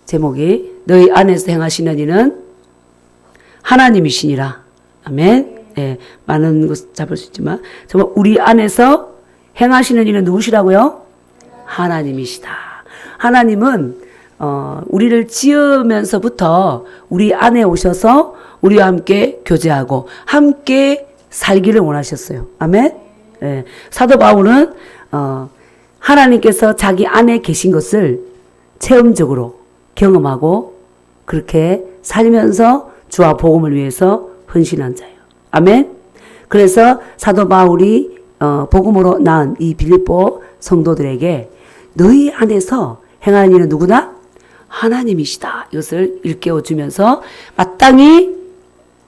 제목이 너희 안에서 행하시는 이는 하나님이시니라. 아멘. 네, 많은 것 잡을 수 있지만 정말 우리 안에서 행하시는 이는 누구시라고요? 하나님이시다. 하나님은 우리를 지으면서부터 우리 안에 오셔서 우리와 함께 교제하고 함께 살기를 원하셨어요. 아멘. 네, 사도 바울은 하나님께서 자기 안에 계신 것을 체험적으로 경험하고 그렇게 살면서 주와 복음을 위해서 헌신한 자예요. 아멘. 그래서 사도 바울이 복음으로 낳은 이 빌립보 성도들에게 너희 안에서 행하는 이는 누구나 하나님이시다. 이것을 일깨워 주면서 마땅히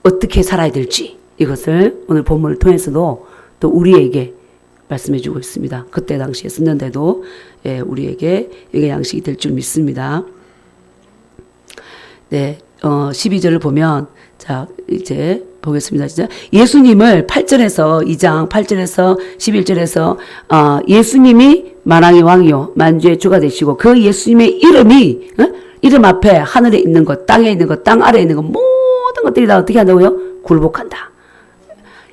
어떻게 살아야 될지 이것을 오늘 본문을 통해서도 또 우리에게 말씀해 주고 있습니다. 그때 당시에 썼는데도 우리에게 이게 양식이 될 줄 믿습니다. 네, 12절을 보면 자 이제 보겠습니다. 진짜 예수님을 8절에서 2장 8절에서 11절에서 예수님이 만왕의 왕이요 만주의 주가 되시고 그 예수님의 이름이 이름 앞에 하늘에 있는 것, 땅에 있는 것, 땅 아래에 있는 것 모든 것들이 다 어떻게 한다고요? 굴복한다.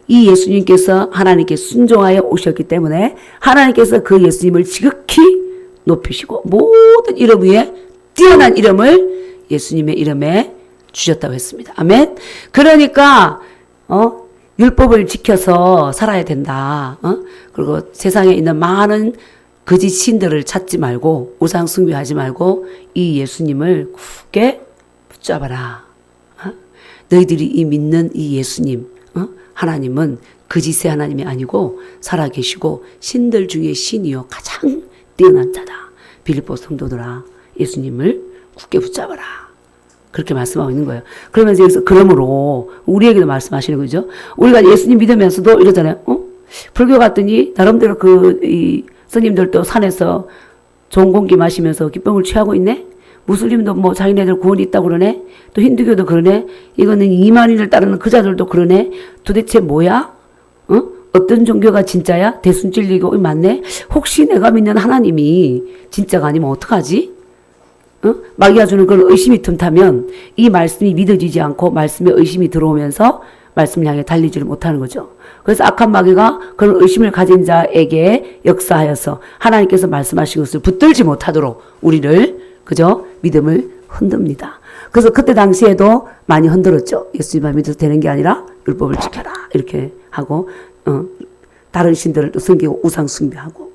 이 예수님께서 하나님께 순종하여 오셨기 때문에 하나님께서 그 예수님을 지극히 높이시고 모든 이름 위에 뛰어난 이름을 예수님의 이름에 주셨다고 했습니다. 아멘. 그러니까 율법을 지켜서 살아야 된다. 그리고 세상에 있는 많은 거짓 신들을 찾지 말고 우상 숭배하지 말고 이 예수님을 굳게 붙잡아라. 너희들이 이 믿는 이 예수님 하나님은 거짓의 하나님이 아니고 살아계시고 신들 중에 신이요 가장 뛰어난 자다. 빌립보 성도들아 예수님을 굳게 붙잡아라. 그렇게 말씀하고 있는 거예요. 그러면서 여기서 그러므로 우리에게도 말씀하시는 거죠. 우리가 예수님 믿으면서도 이러잖아요. 불교 갔더니 나름대로 이 스님들도 산에서 좋은 공기 마시면서 기쁨을 취하고 있네. 무슬림도 뭐 자기네들 구원이 있다고 그러네. 또 힌두교도 그러네. 이거는 이만희를 따르는 그자들도 그러네. 도대체 뭐야? 어떤 종교가 진짜야? 대순진리고 맞네. 혹시 내가 믿는 하나님이 진짜가 아니면 어떡하지? 마귀가 주는 그런 의심이 틈타면 이 말씀이 믿어지지 않고 말씀에 의심이 들어오면서 말씀을 향해 달리지를 못하는 거죠. 그래서 악한 마귀가 그런 의심을 가진 자에게 역사하여서 하나님께서 말씀하신 것을 붙들지 못하도록 우리를 그저 믿음을 흔듭니다. 그래서 그때 당시에도 많이 흔들었죠. 예수님만 믿어도 되는 게 아니라 율법을 지켜라 이렇게 하고 다른 신들을 또 섬기고 우상 숭배하고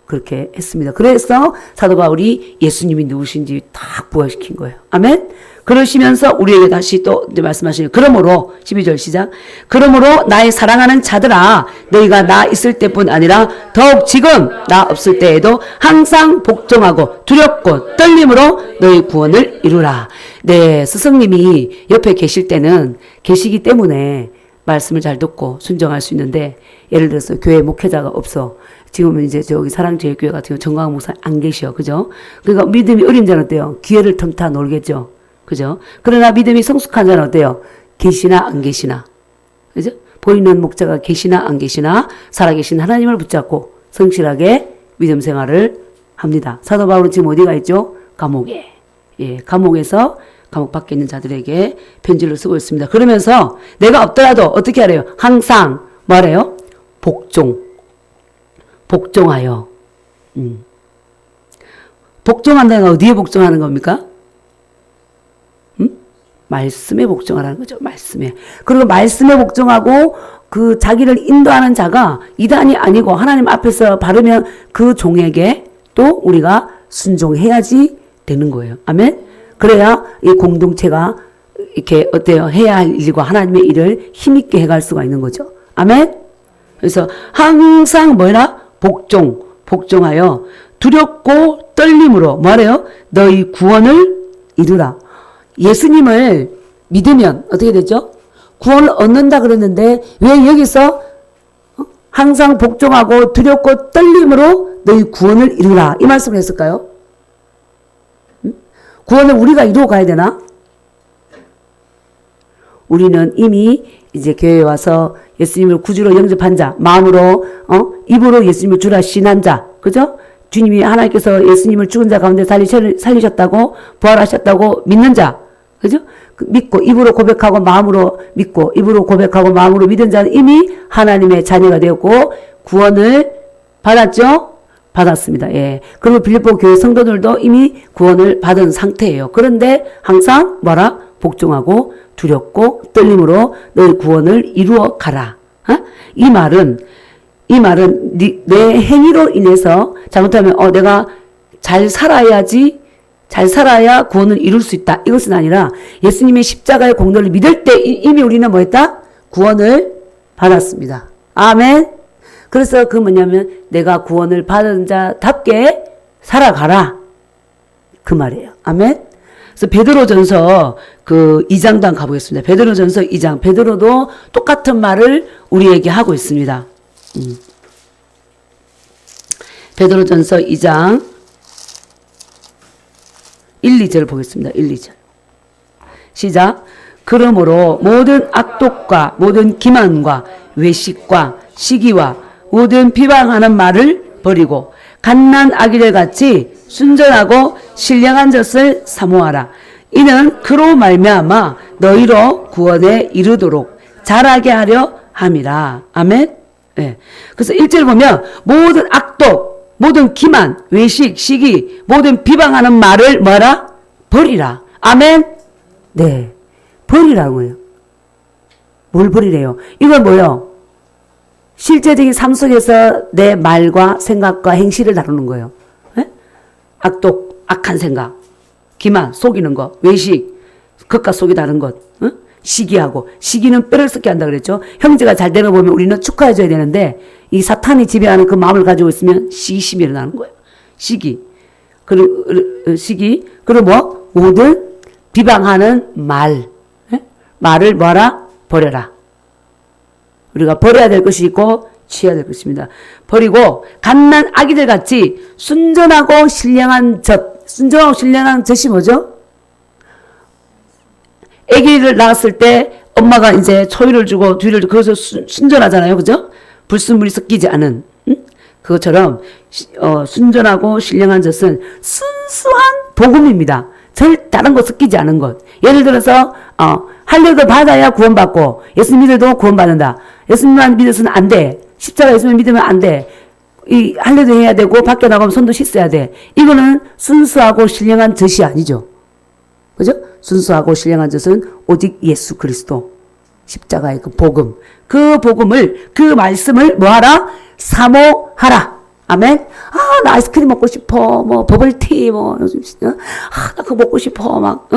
그렇게 했습니다. 그래서 사도 바울이 예수님이 누구신지 다 부활시킨 거예요. 아멘. 그러시면서 우리에게 다시 또 말씀하시는 그러므로 12절 시작. 그러므로 나의 사랑하는 자들아 너희가 나 있을 때뿐 아니라 더욱 지금 나 없을 때에도 항상 복종하고 두렵고 떨림으로 너희 구원을 이루라. 네, 스승님이 옆에 계실 때는 계시기 때문에 말씀을 잘 듣고 순종할 수 있는데 예를 들어서 교회 목회자가 없어. 지금은 이제 저기 사랑제일교회 같은 경우 정광 목사 안 계셔. 그죠? 그러니까 믿음이 어린 자는 어때요? 기회를 틈타 놀겠죠. 그죠? 그러나 믿음이 성숙한 자는 어때요? 계시나 안 계시나. 그죠? 보이는 목자가 계시나 안 계시나 살아계신 하나님을 붙잡고 성실하게 믿음 생활을 합니다. 사도 바울은 지금 어디가 있죠? 감옥에. 예, 감옥에서 감옥 밖에 있는 자들에게 편지를 쓰고 있습니다. 그러면서 내가 없더라도 어떻게 하래요? 항상 뭐래요? 복종하여. 복종한다는 건 어디에 복종하는 겁니까? 말씀에 복종하라는 거죠. 말씀에. 그리고 말씀에 복종하고 그 자기를 인도하는 자가 이단이 아니고 하나님 앞에서 바르면 그 종에게 또 우리가 순종해야지 되는 거예요. 아멘. 그래야 이 공동체가 이렇게 어때요? 해야 할 일과 하나님의 일을 힘있게 해갈 수가 있는 거죠. 아멘. 그래서 항상 뭐라? 복종하여 두렵고 떨림으로 뭐래요? 너희 구원을 이루라. 예수님을 믿으면 어떻게 되죠? 구원을 얻는다 그랬는데 왜 여기서 항상 복종하고 두렵고 떨림으로 너희 구원을 이루라 이 말씀을 했을까요? 구원을 우리가 이루어 가야 되나? 우리는 이미 이제 교회에 와서 예수님을 구주로 영접한 자, 마음으로 입으로 예수님을 주라 신한 자, 그죠? 주님이 하나님께서 예수님을 죽은 자 가운데 살리셨다고 부활하셨다고 믿는 자, 그죠? 믿고 입으로 고백하고 마음으로 믿고 입으로 고백하고 마음으로 믿은 자는 이미 하나님의 자녀가 되었고 구원을 받았죠? 받았습니다. 예. 그리고 빌립보 교회 성도들도 이미 구원을 받은 상태예요. 그런데 항상 뭐라? 복종하고 두렵고 떨림으로 너희 구원을 이루어 가라. 이 말은 내 행위로 인해서 잘못하면 내가 잘 살아야지, 잘 살아야 구원을 이룰 수 있다. 이것은 아니라 예수님의 십자가의 공로를 믿을 때 이미 우리는 뭐 했다? 구원을 받았습니다. 아멘. 그래서 그 뭐냐면 내가 구원을 받은 자답게 살아가라. 그 말이에요. 아멘. 그래서 베드로전서 그 2장도 한번 가보겠습니다. 베드로전서 2장. 베드로도 똑같은 말을 우리에게 하고 있습니다. 베드로전서 2장 1, 2절 보겠습니다. 1, 2절. 시작. 그러므로 모든 악독과 모든 기만과 외식과 시기와 모든 비방하는 말을 버리고 갓난 아기들 같이 순전하고 신령한 젖을 사모하라. 이는 그로 말미암아 너희로 구원에 이르도록 자라게 하려 함이라. 아멘. 네. 그래서 1절 보면 모든 악독, 모든 기만, 외식, 시기, 모든 비방하는 말을 뭐라? 버리라. 아멘. 네. 버리라고요. 뭘 버리래요? 이건 뭐요? 실제적인 삶 속에서 내 말과 생각과 행실을 다루는 거예요. 네? 악독, 악한 생각, 기만, 속이는 것, 외식, 겉과 속이 다른 것, 시기하고, 시기는 뼈를 썩게 한다 그랬죠. 형제가 잘 되는 거 보면 우리는 축하해줘야 되는데 이 사탄이 지배하는 그 마음을 가지고 있으면 시기심이 일어나는 거예요. 시기, 그리고 뭐 모든 비방하는 말, 말을 뭐라? 버려라. 우리가 버려야 될 것이 있고 취해야 될 것입니다. 버리고 갓난 아기들 같이 순전하고 신령한 젖. 순전하고 신령한 젖이 뭐죠? 아기를 낳았을 때 엄마가 이제 초유를 주고 뒤를 주고 그래서 순전하잖아요. 그죠? 불순물이 섞이지 않은. 그것처럼 순전하고 신령한 젖은 순수한 복음입니다. 다른 거 섞이지 않은 것. 예를 들어서 할례도 받아야 구원받고 예수 믿어도 구원받는다. 예수님만 믿어서는 안 돼. 십자가 예수님 믿으면 안 돼. 이 할례도 해야 되고 밖에 나가면 손도 씻어야 돼. 이거는 순수하고 신령한 젖이 아니죠. 그죠? 순수하고 신령한 젖은 오직 예수 그리스도 십자가의 그 복음. 그 복음을 그 말씀을 뭐하라? 사모하라. 아멘. 나 아이스크림 먹고 싶어. 뭐 버블티 뭐 요즘 나 그거 먹고 싶어. 막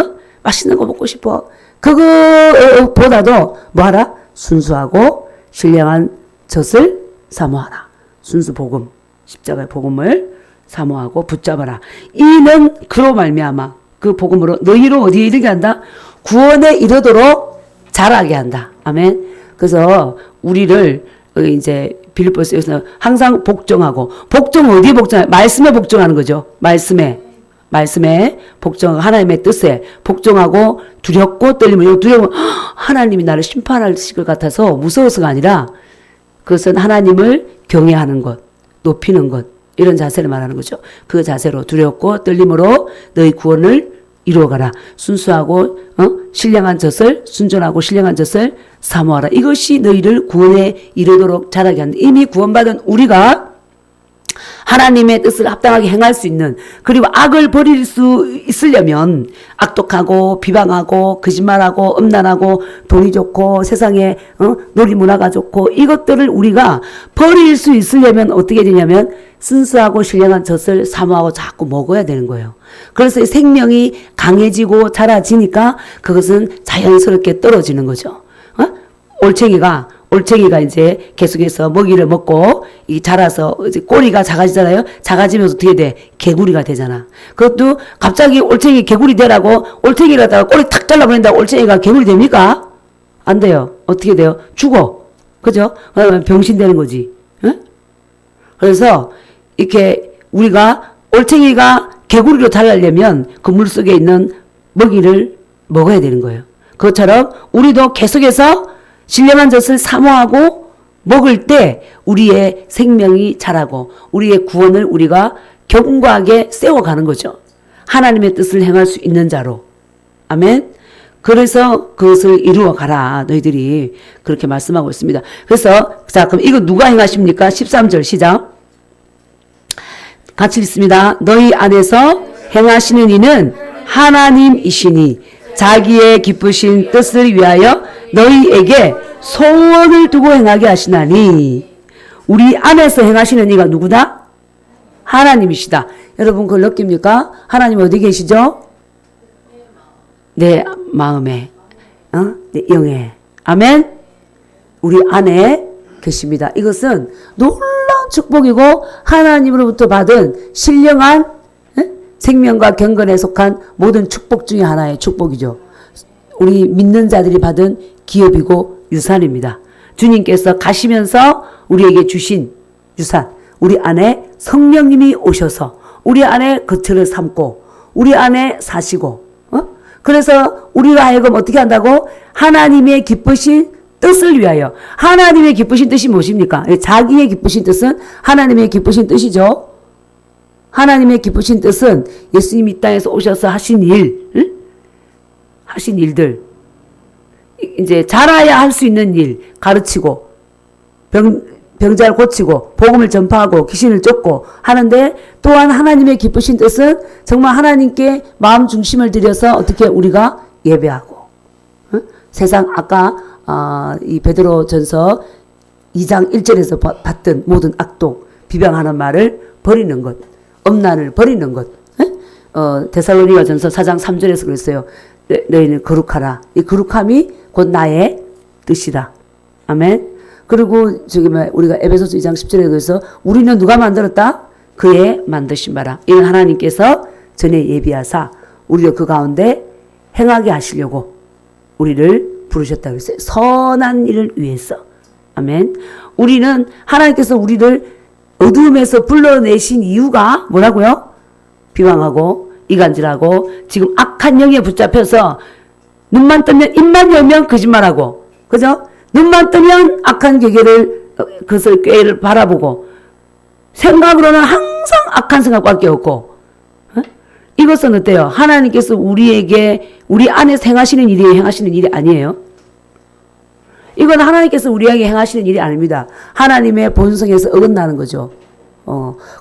맛있는 거 먹고 싶어. 그거보다도 뭐하라? 순수하고 신령한 젖을 사모하라. 순수 복음, 십자가의 복음을 사모하고 붙잡아라. 이는 그로 말미암아 그 복음으로 너희로 어디에 이르게 한다? 구원에 이르도록 자라게 한다. 아멘. 그래서 우리를 이제 빌립보서에서 항상 복종하고 어디에 복종하냐? 말씀에 복종하는 거죠. 말씀에 복종, 하나님의 뜻에 복종하고 두렵고 떨림을 두려워. 하나님이 나를 심판하실 것 같아서 무서워서가 아니라 그것은 하나님을 경외하는 것, 높이는 것 이런 자세를 말하는 거죠. 그 자세로 두렵고 떨림으로 너희 구원을 이루어가라. 순수하고 신령한 젖을 순전하고 신령한 젖을 사모하라. 이것이 너희를 구원에 이르도록 자라게 한다. 이미 구원받은 우리가 하나님의 뜻을 합당하게 행할 수 있는 그리고 악을 버릴 수 있으려면 악독하고 비방하고 거짓말하고 음란하고 돈이 좋고 세상에 놀이문화가 좋고 이것들을 우리가 버릴 수 있으려면 어떻게 되냐면 순수하고 신령한 젖을 사모하고 자꾸 먹어야 되는 거예요. 그래서 생명이 강해지고 자라지니까 그것은 자연스럽게 떨어지는 거죠. 올챙이가 이제 계속해서 먹이를 먹고 자라서 이제 꼬리가 작아지잖아요. 작아지면서 어떻게 돼? 개구리가 되잖아. 그것도 갑자기 올챙이 개구리 되라고 올챙이를 갖다가 꼬리 탁 잘라버린다고 올챙이가 개구리 됩니까? 안 돼요. 어떻게 돼요? 죽어. 그죠? 병신 되는 거지. 응? 그래서 이렇게 우리가 올챙이가 개구리로 자라려면 그 물속에 있는 먹이를 먹어야 되는 거예요. 그것처럼 우리도 계속해서 신령한 젖을 사모하고 먹을 때 우리의 생명이 자라고 우리의 구원을 우리가 견고하게 세워가는 거죠. 하나님의 뜻을 행할 수 있는 자로. 아멘. 그래서 그것을 이루어 가라. 너희들이 그렇게 말씀하고 있습니다. 그래서 자, 그럼 이거 누가 행하십니까? 13절 시작. 같이 읽습니다. 너희 안에서 행하시는 이는 하나님이시니 자기의 기쁘신 뜻을 위하여 너희에게 소원을 두고 행하게 하시나니. 우리 안에서 행하시는 이가 누구다? 하나님이시다. 여러분 그걸 느낍니까? 하나님 어디 계시죠? 내 마음에, 내 영에. 아멘. 우리 안에 계십니다. 이것은 놀라운 축복이고 하나님으로부터 받은 신령한 생명과 경건에 속한 모든 축복 중에 하나의 축복이죠. 우리 믿는 자들이 받은 기업이고 유산입니다. 주님께서 가시면서 우리에게 주신 유산, 우리 안에 성령님이 오셔서 우리 안에 거처를 삼고 우리 안에 사시고, 그래서 우리로 하여금 어떻게 한다고? 하나님의 기쁘신 뜻을 위하여. 하나님의 기쁘신 뜻이 무엇입니까? 자기의 기쁘신 뜻은 하나님의 기쁘신 뜻이죠. 하나님의 기쁘신 뜻은 예수님이 이 땅에서 오셔서 하신 일, 하신 일들, 이제 잘해야 할 수 있는 일, 가르치고 병자를 고치고 복음을 전파하고 귀신을 쫓고 하는데, 또한 하나님의 기쁘신 뜻은 정말 하나님께 마음 중심을 들여서 어떻게 우리가 예배하고, 세상 아까 이 베드로전서 2장 1절에서 봤던 모든 악동, 비방하는 말을 버리는 것, 엄난을 버리는 것. 데살로니가전서 4장 3절에서 그랬어요. 너희는 거룩하라. 이 거룩함이 곧 나의 뜻이다. 아멘. 그리고 우리가 에베소서 2장 10절에 그래서 우리는 누가 만들었다? 그의 만드신 바라. 이는 하나님께서 전에 예비하사 우리를 그 가운데 행하게 하시려고 우리를 부르셨다 그랬어요. 선한 일을 위해서. 아멘. 우리는 하나님께서 우리를 어둠에서 불러내신 이유가 뭐라고요? 비방하고 이간질하고 지금 악한 영에 붙잡혀서 눈만 뜨면 입만 열면 거짓말하고, 그죠? 눈만 뜨면 악한 계계를, 그것을 꾀를 바라보고, 생각으로는 항상 악한 생각밖에 없고, 이것은 어때요? 하나님께서 우리에게, 우리 안에서 행하시는 일이 행하시는 일이 아니에요. 이건 하나님께서 우리에게 행하시는 일이 아닙니다. 하나님의 본성에서 어긋나는 거죠.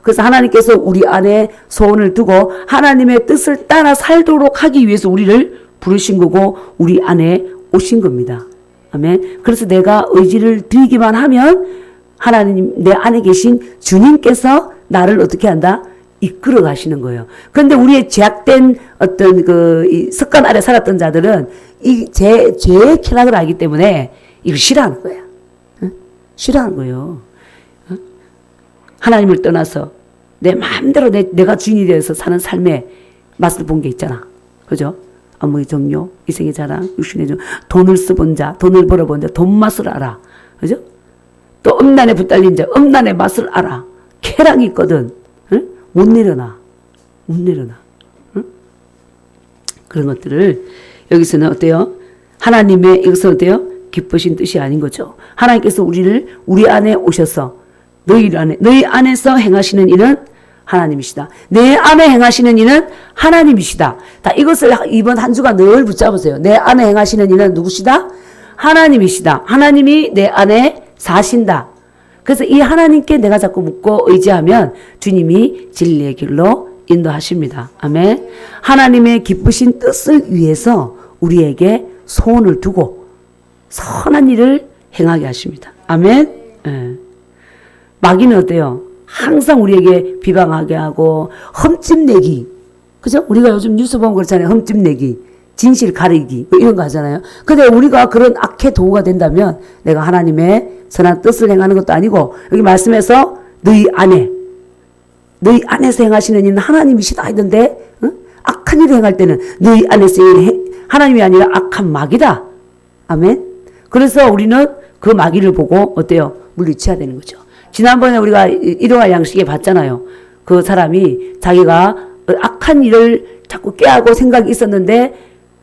그래서 하나님께서 우리 안에 소원을 두고 하나님의 뜻을 따라 살도록 하기 위해서 우리를 부르신 거고, 우리 안에 오신 겁니다. 아멘. 그래서 내가 의지를 드리기만 하면 하나님, 내 안에 계신 주님께서 나를 어떻게 한다? 이끌어 가시는 거예요. 그런데 우리의 제약된 어떤 이 습관 아래 살았던 자들은 죄의 쾌락을 알기 때문에 이걸 싫어하는 거야. 싫어하는 거예요. 하나님을 떠나서 내 마음대로 내가 주인이 되어서 사는 삶의 맛을 본 게 있잖아. 그죠? 암흑의 정욕, 이생의 자랑, 육신의 정, 돈을 써본 자, 돈을 벌어본 자, 돈 맛을 알아. 그죠? 또 음란에 붙달린 자, 음란의 맛을 알아. 쾌락이 있거든. 응? 못 내려놔. 못 내려놔. 응? 그런 것들을 여기서는 어때요? 하나님의 이것은 어때요? 기쁘신 뜻이 아닌 거죠. 하나님께서 우리 안에 오셔서 너희 안에서 행하시는 일은 하나님이시다. 내 안에 행하시는 이는 하나님이시다. 다 이것을 이번 한 주가 늘 붙잡으세요. 내 안에 행하시는 이는 누구시다? 하나님이시다. 하나님이 내 안에 사신다. 그래서 이 하나님께 내가 자꾸 묻고 의지하면 주님이 진리의 길로 인도하십니다. 아멘. 하나님의 기쁘신 뜻을 위해서 우리에게 소원을 두고 선한 일을 행하게 하십니다. 아멘. 네. 마귀는 어때요? 항상 우리에게 비방하게 하고 흠집내기, 그죠? 우리가 요즘 뉴스 보면 그렇잖아요. 흠집내기, 진실 가리기, 뭐 이런 거 하잖아요. 근데 우리가 그런 악의 도구가 된다면 내가 하나님의 선한 뜻을 행하는 것도 아니고, 여기 말씀에서 너희 안에서 행하시는 일은 하나님이시다 하던데, 악한 일을 행할 때는 너희 안에서 하나님이 아니라 악한 마귀다. 아멘. 그래서 우리는 그 마귀를 보고 어때요? 물리쳐야 되는 거죠. 지난번에 우리가 일용할 양식에 봤잖아요. 그 사람이 자기가 악한 일을 자꾸 꾀하고 생각이 있었는데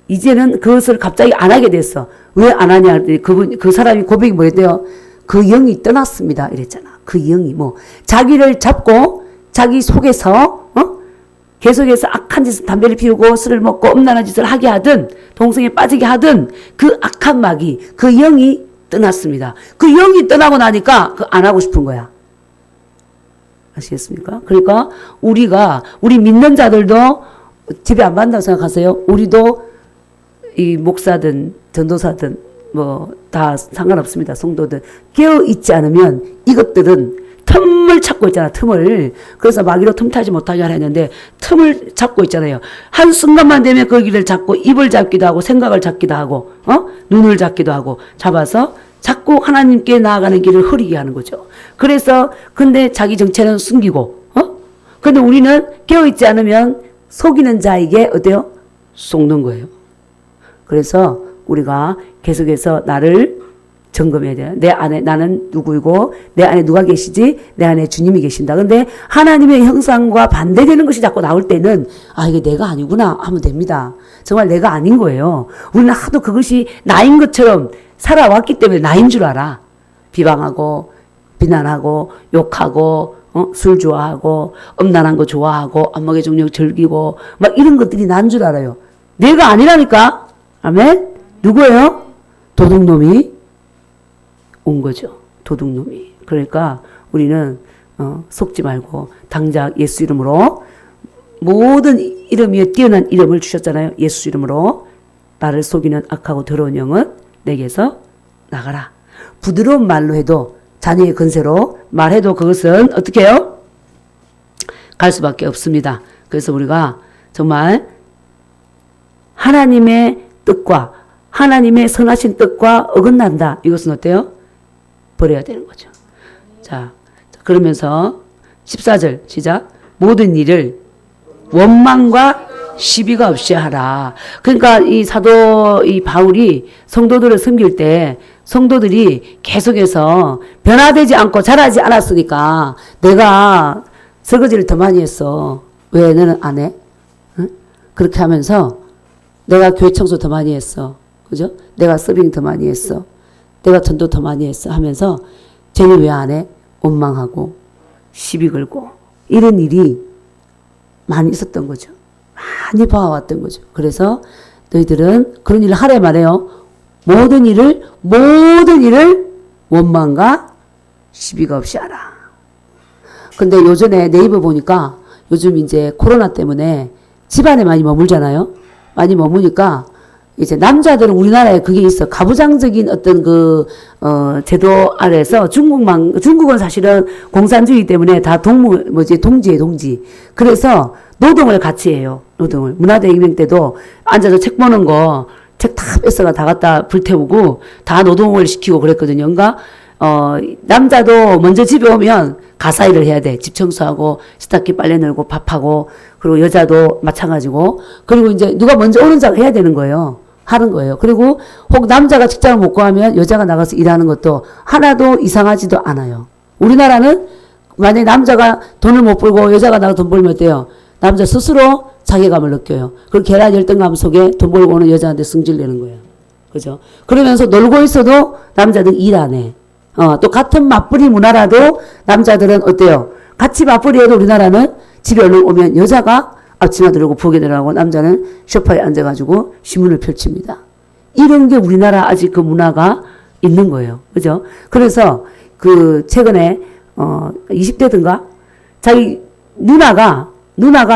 이제는 그것을 갑자기 안 하게 됐어. 왜 안 하냐 했더니 그 사람이 고백이 뭐였대요? 그 영이 떠났습니다. 이랬잖아. 그 영이 자기를 잡고 자기 속에서 계속해서 악한 짓을 담배를 피우고 술을 먹고 음란한 짓을 하게 하든 동성에 빠지게 하든 그 악한 마귀 그 영이 떠났습니다. 그 영이 떠나고 나니까 그 안 하고 싶은 거야. 아시겠습니까? 그러니까 우리 믿는 자들도 집에 안 간다고 생각하세요? 우리도 이 목사든 전도사든 뭐 다 상관없습니다. 성도들 깨어 있지 않으면 이것들은 틈을 찾고 있잖아. 틈을. 그래서 마귀로 틈타지 못하게 하려 했는데 틈을 찾고 있잖아요. 한순간만 되면 그 길을 잡고 입을 잡기도 하고 생각을 잡기도 하고 눈을 잡기도 하고 잡아서 자꾸 하나님께 나아가는 길을 흐리게 하는 거죠. 그래서 근데 자기 정체는 숨기고 근데 우리는 깨어있지 않으면 속이는 자에게 어때요? 속는 거예요. 그래서 우리가 계속해서 나를 점검해야 돼요. 내 안에 나는 누구이고 내 안에 누가 계시지? 내 안에 주님이 계신다. 근데 하나님의 형상과 반대되는 것이 자꾸 나올 때는 이게 내가 아니구나 하면 됩니다. 정말 내가 아닌 거예요. 우리는 하도 그것이 나인 것처럼 살아왔기 때문에 나인 줄 알아. 비방하고 비난하고 욕하고 술 좋아하고 음란한 거 좋아하고 안목의 정력 즐기고 막 이런 것들이 난 줄 알아요. 내가 아니라니까. 아멘. 누구예요? 도둑놈이 온 거죠. 도둑놈이. 그러니까 우리는 속지 말고 당장 예수 이름으로 모든 이름 위에 뛰어난 이름을 주셨잖아요. 예수 이름으로 나를 속이는 악하고 더러운 영은 내게서 나가라. 부드러운 말로 해도 자녀의 건세로 말해도 그것은 어떻게 해요? 갈 수밖에 없습니다. 그래서 우리가 정말 하나님의 뜻과 하나님의 선하신 뜻과 어긋난다. 이것은 어때요? 버려야 되는 거죠. 자, 그러면서 14절 시작. 모든 일을 원망과 시비가 없이 하라. 그러니까 이 사도 이 바울이 성도들을 섬길 때 성도들이 계속해서 변화되지 않고 자라지 않았으니까 내가 설거지를 더 많이 했어. 왜 너는 안 해? 응? 그렇게 하면서 내가 교회 청소 더 많이 했어. 그죠? 내가 서빙 더 많이 했어. 내가 전도 더 많이 했어 하면서 쟤는 왜 안 해? 원망하고 시비 걸고 이런 일이 많이 있었던 거죠. 많이 봐왔던 거죠. 그래서 너희들은 그런 일을 하래 말해요. 모든 일을 원망과 시비가 없이 하라. 근데 요즘에 네이버 보니까 요즘 이제 코로나 때문에 집안에 많이 머물잖아요. 많이 머무니까 이제 남자들은 우리나라에 그게 있어. 가부장적인 어떤 제도 아래서 중국은 사실은 공산주의 때문에 다 동지예요, 동지. 그래서 노동을 같이 해요, 노동을. 문화대혁명 때도 앉아서 책 보는 거, 책 다 뺏어가 다 갖다 불태우고 다 노동을 시키고 그랬거든요. 그러니까, 남자도 먼저 집에 오면 가사일을 해야 돼. 집 청소하고, 세탁기 빨래 널고, 밥하고, 그리고 여자도 마찬가지고, 그리고 이제 누가 먼저 오는 자가 해야 되는 거예요. 하는 거예요. 그리고 혹 남자가 직장을 못 구하면 여자가 나가서 일하는 것도 하나도 이상하지도 않아요. 우리나라는 만약에 남자가 돈을 못 벌고 여자가 나가 돈 벌면 어때요? 남자 스스로 자괴감을 느껴요. 그리고 계란 열등감 속에 돈 벌고 오는 여자한테 승질내는 거예요. 그죠? 그러면서 놀고 있어도 남자들 일 안 해. 또 같은 맞벌이 문화라도 남자들은 어때요? 같이 맞벌이 해도 우리나라는 집에 얼른 오면 여자가 앞치마 들고 부엌에 들어가고 남자는 소파에 앉아가지고 신문을 펼칩니다. 이런 게 우리나라 아직 그 문화가 있는 거예요. 그죠? 그래서 최근에 20대든가 자기 누나가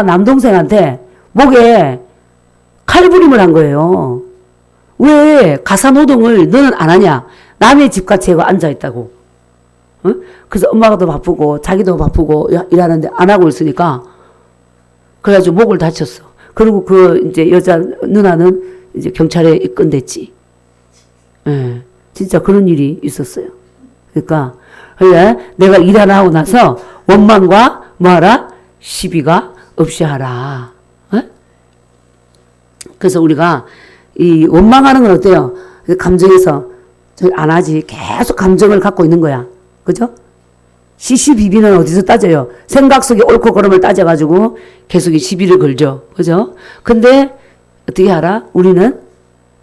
남동생한테 목에 칼부림을 한 거예요. 왜 가사노동을 너는 안 하냐? 남의 집같이 하고 앉아있다고. 그래서 엄마가 더 바쁘고 자기도 바쁘고 일하는데 안 하고 있으니까 그래가지고 목을 다쳤어. 그리고 이제 여자 누나는 이제 경찰에 입건됐지. 예. 진짜 그런 일이 있었어요. 그러니까, 내가 일 하나 하고 나서 원망과 뭐하라? 시비가 없이 하라. 예? 그래서 우리가 이 원망하는 건 어때요? 감정에서 안 하지. 계속 감정을 갖고 있는 거야. 그죠? 시시비비는 어디서 따져요? 생각 속에 옳고 그름을 따져가지고 계속 이 시비를 걸죠. 그죠? 근데 어떻게 알아? 우리는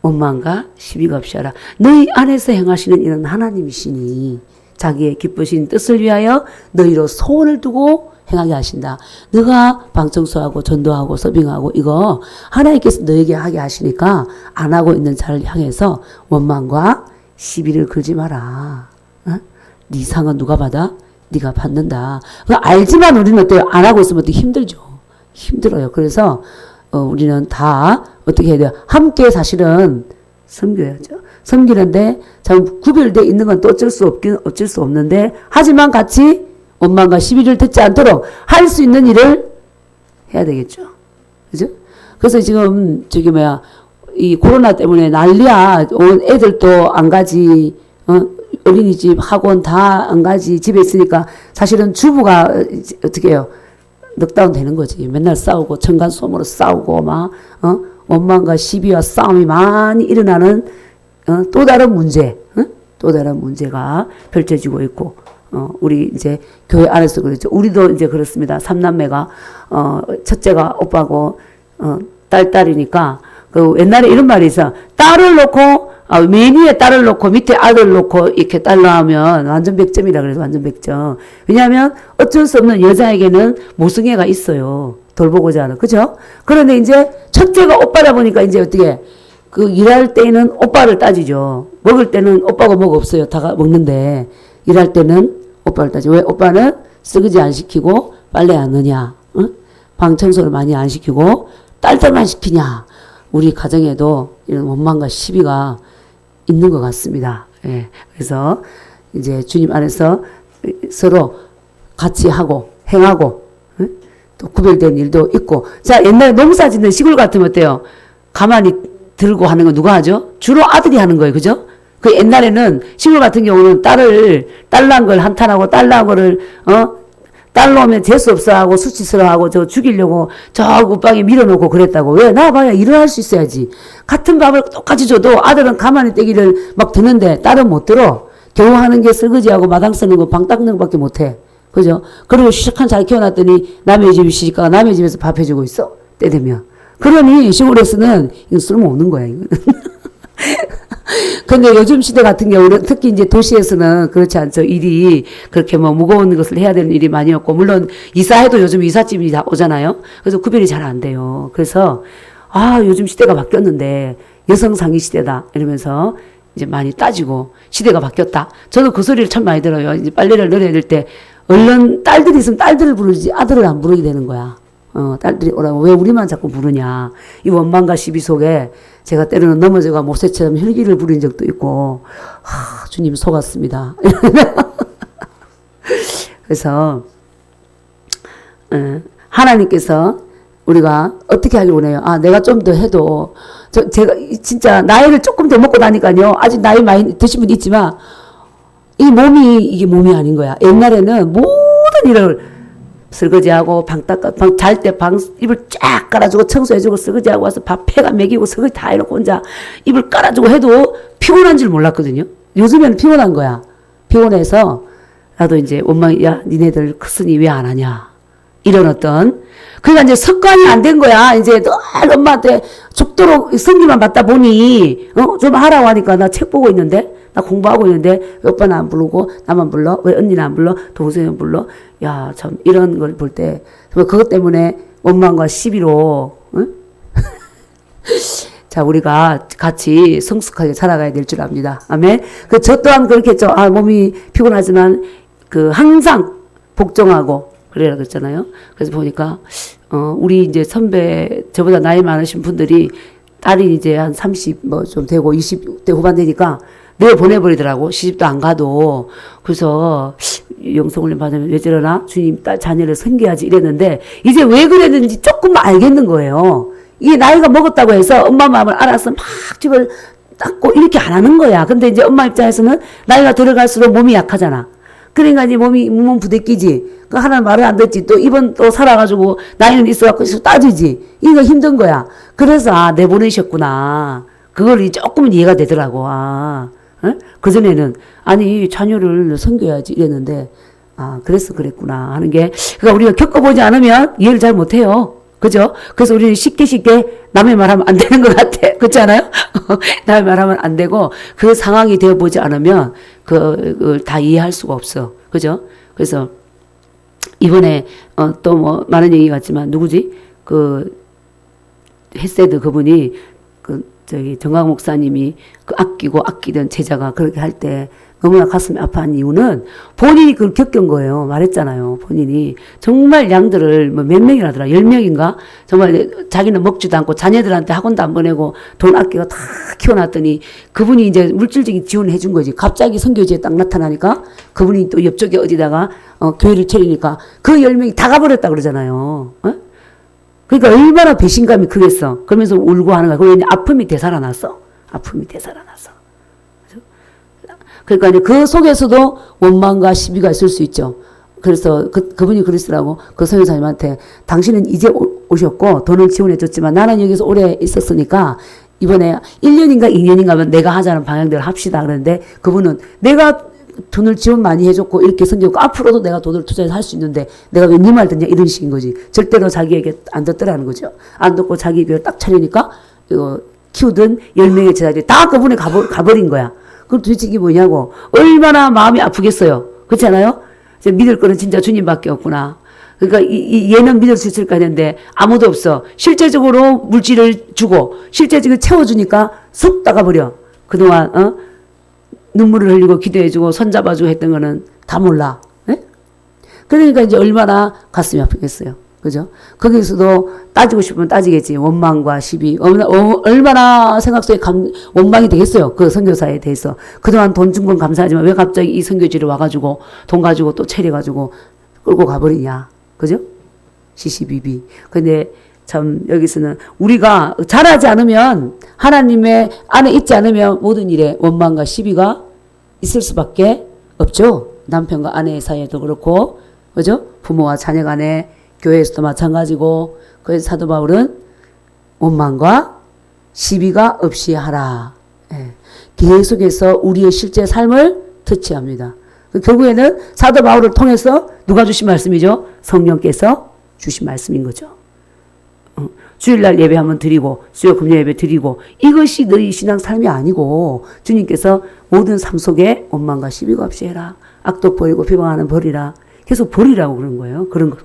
원망과 시비가 없이 하라. 너희 안에서 행하시는 이는 하나님이시니 자기의 기쁘신 뜻을 위하여 너희로 소원을 두고 행하게 하신다. 너가 방청소하고 전도하고 서빙하고 이거 하나님께서 너에게 하게 하시니까 안 하고 있는 자를 향해서 원망과 시비를 걸지 마라. 어? 네 상은 누가 받아? 네가 받는다. 알지만 우리는 어때요? 안 하고 있으면 또 힘들죠. 힘들어요. 그래서 우리는 다 어떻게 해야 돼요? 함께 사실은 섬겨야죠. 섬기는데 참 구별되어 있는 건 또 어쩔 수 없는데 하지만 같이 원망과 시비를 듣지 않도록 할 수 있는 일을 해야 되겠죠. 그죠? 그래서 지금 이 코로나 때문에 난리야. 온 애들도 안 가지. 어린이집, 학원 다 안 가지. 집에 있으니까 사실은 주부가 어떻게 해요? 넉다운 되는 거지. 맨날 싸우고 층간소음으로 싸우고 막 원망과 시비와 싸움이 많이 일어나는 또 다른 문제, 또 다른 문제가 펼쳐지고 있고 우리 이제 교회 안에서 그렇죠. 우리도 이제 그렇습니다. 삼남매가 첫째가 오빠고 딸이니까 그 옛날에 이런 말이 있어. 딸을 놓고 맨 위에 딸을 놓고 밑에 아들 놓고 이렇게 딸 낳으면 완전 100점이라 그래서 완전 100점. 왜냐하면 어쩔 수 없는 여자에게는 모성애가 있어요. 돌보고자 하는. 그죠? 그런데 이제 첫째가 오빠다 보니까 이제 어떻게 그 일할 때는 오빠를 따지죠. 먹을 때는 오빠가 뭐가 없어요. 다 먹는데 일할 때는 오빠를 따지죠. 왜? 오빠는 설거지 안 시키고 빨래 안 넣냐? 방 청소를 많이 안 시키고 딸들만 시키냐? 우리 가정에도 이런 원망과 시비가 있는 것 같습니다. 예. 그래서 이제 주님 안에서 서로 같이 하고 행하고 또 구별된 일도 있고. 자, 옛날에 농사 짓는 시골 같으면 어때요? 가만히 들고 하는 거 누가 하죠? 주로 아들이 하는 거예요. 그죠? 그 옛날에는 시골 같은 경우는 딸 낳은 걸 한탄하고 딸 낳은 거를 딸 놓으면 재수 없어 하고 수치스러워 하고 저 죽이려고 저 웃방에 밀어놓고 그랬다고. 왜? 나봐야 일을 할 수 있어야지. 같은 밥을 똑같이 줘도 아들은 가만히 떼기를 막 드는데 딸은 못 들어. 겨우 하는 게 설거지하고 마당 쓰는 거 방 닦는 거밖에 못 해. 그죠? 그리고 시작한 잘 키워놨더니 남의 집이 시집가가 남의 집에서 밥 해주고 있어. 때 되면. 그러니 시골에서는 이거 쓸모없는 거야. 이거. 근데 요즘 시대 같은 경우는 특히 이제 도시에서는 그렇지 않죠. 일이 그렇게 뭐 무거운 것을 해야 되는 일이 많이 없고, 물론 이사해도 요즘 이삿짐이 다 오잖아요. 그래서 구별이 잘 안 돼요. 그래서 요즘 시대가 바뀌었는데 여성 상위 시대다 이러면서 이제 많이 따지고 시대가 바뀌었다. 저도 그 소리를 참 많이 들어요. 이제 빨래를 널어야 될 때 얼른 딸들이 있으면 딸들을 부르지 아들을 안 부르게 되는 거야. 딸들이 오라고 왜 우리만 자꾸 부르냐. 이 원망과 시비 속에 제가 때로는 넘어져가 모세처럼 혈기를 부린 적도 있고, 주님 속았습니다. 그래서, 하나님께서 우리가 어떻게 하길 원해요? 내가 좀 더 해도, 제가 진짜 나이를 조금 더 먹고 나니까요. 아직 나이 많이 드신 분 있지만, 이게 몸이 아닌 거야. 옛날에는 모든 일을 설거지하고 잘 때 이불 쫙 깔아주고 청소해주고 설거지하고 와서 밥 해가 먹이고 설거지 다 해놓고 혼자 이불 깔아주고 해도 피곤한 줄 몰랐거든요. 요즘에는 피곤한 거야. 피곤해서 나도 이제 야 니네들 컸으니 왜 안 하냐. 이런 그러니까 이제 습관이 안 된 거야. 이제 늘 엄마한테 죽도록 성기만 받다 보니 좀 하라고 하니까 나 책 보고 있는데 나 공부하고 있는데 왜 오빠는 안 부르고 나만 불러? 왜 언니는 안 불러? 동생은 불러? 야, 참 이런 걸 볼 때 그것 때문에 원망과 시비로 자, 우리가 같이 성숙하게 살아가야 될 줄 압니다. 아멘. 저 또한 그렇겠죠. 몸이 피곤하지만 항상 복종하고 그래라 그랬잖아요. 그래서 보니까 우리 이제 선배 저보다 나이 많으신 분들이 딸이 이제 한 30 뭐 좀 되고 20대 후반 되니까 내어 보내버리더라고. 시집도 안 가도. 그래서 영성훈련 받으면 왜 저러나? 주님 딸 자녀를 섬겨야지 이랬는데 이제 왜 그랬는지 조금 알겠는 거예요. 이게 나이가 먹었다고 해서 엄마 마음을 알아서 막 집을 닦고 이렇게 안 하는 거야. 근데 이제 엄마 입장에서는 나이가 들어갈수록 몸이 약하잖아. 그러니까 이제 몸 부대끼지. 하나는 말을 안 듣지. 또 이번 또 살아가지고 나이는 있어갖고 따지지. 이거 힘든 거야. 그래서 내보내셨구나. 그걸 조금은 이해가 되더라고. 그전에는 아니 자녀를 섬겨야지 이랬는데 그래서 그랬구나 하는 게 그러니까 우리가 겪어보지 않으면 이해를 잘 못해요. 그죠? 그래서 우리는 쉽게 남의 말하면 안 되는 것 같아. 그렇지 않아요? 남의 말하면 안 되고 그 상황이 되어보지 않으면 그걸 다 이해할 수가 없어. 그죠? 그래서 이번에 또 뭐 많은 얘기 같지만 누구지? 그 헤세드 그분이 저기 정강 목사님이 그 아끼고 아끼던 제자가 그렇게 할 때 너무나 가슴이 아파한 이유는 본인이 그걸 겪은 거예요. 말했잖아요. 본인이 정말 양들을 뭐 몇 명이라더라. 10명인가? 정말 자기는 먹지도 않고 자녀들한테 학원도 안 보내고 돈 아끼고 다 키워놨더니 그분이 이제 물질적인 지원을 해준 거지. 갑자기 선교지에 딱 나타나니까 그분이 또 옆쪽에 어디다가 교회를 차리니까 그 10명이 다 가버렸다 그러잖아요. 어? 그러니까 얼마나 배신감이 크겠어. 그러면서 울고 하는 거야. 그러니 아픔이 되살아났어. 아픔이 되살아났어. 그러니까 이제 그 속에서도 원망과 시비가 있을 수 있죠. 그래서 그분이 그러시더라고. 그 선교사님한테 당신은 이제 오셨고 돈을 지원해 줬지만 나는 여기서 오래 있었으니까 이번에 1년인가 2년인가 내가 하자는 방향대로 합시다. 그런데 그분은 내가 돈을 지원 많이 해줬고 이렇게 섬겼고 앞으로도 내가 돈을 투자해서 할 수 있는데 내가 왜 네 말 듣냐 이런 식인 거지. 절대로 자기에게 안 듣더라는 거죠. 안 듣고 자기 교회를 딱 차리니까 키우던 10명의 제자들이 다 그분에 가버린 거야. 그럼 도대체 이게 뭐냐고. 얼마나 마음이 아프겠어요. 그렇지 않아요? 믿을 거는 진짜 주님밖에 없구나. 그러니까 얘는 믿을 수 있을까 했는데 아무도 없어. 실제적으로 물질을 주고 실제적으로 채워주니까 쑥 나가버려. 그동안 눈물을 흘리고 기도해주고 손잡아주고 했던 거는 다 몰라. 네? 그러니까 이제 얼마나 가슴이 아프겠어요. 그죠? 거기서도 따지고 싶으면 따지겠지. 원망과 시비. 얼마나 생각 속에 원망이 되겠어요. 그 선교사에 대해서. 그동안 돈 준 건 감사하지만 왜 갑자기 이 선교지를 와가지고 돈 가지고 또 차려가지고 끌고 가버리냐. 그죠? 시시비비. 근데 참 여기서는 우리가 잘하지 않으면 하나님의 안에 있지 않으면 모든 일에 원망과 시비가 있을 수밖에 없죠. 남편과 아내의 사이에도 그렇고 그죠? 부모와 자녀 간에 교회에서도 마찬가지고 그래서 사도 바울은 원망과 시비가 없이 하라. 예. 계속해서 우리의 실제 삶을 터치합니다. 결국에는 사도 바울을 통해서 누가 주신 말씀이죠? 성령께서 주신 말씀인 거죠. 주일날 예배 한번 드리고 수요 금요 예배 드리고 이것이 너희 신앙 삶이 아니고 주님께서 모든 삶 속에 원망과 시비가 없이 해라. 악독 버리고 비방하는 버리라. 계속 버리라고 그런 거예요. 그런 거.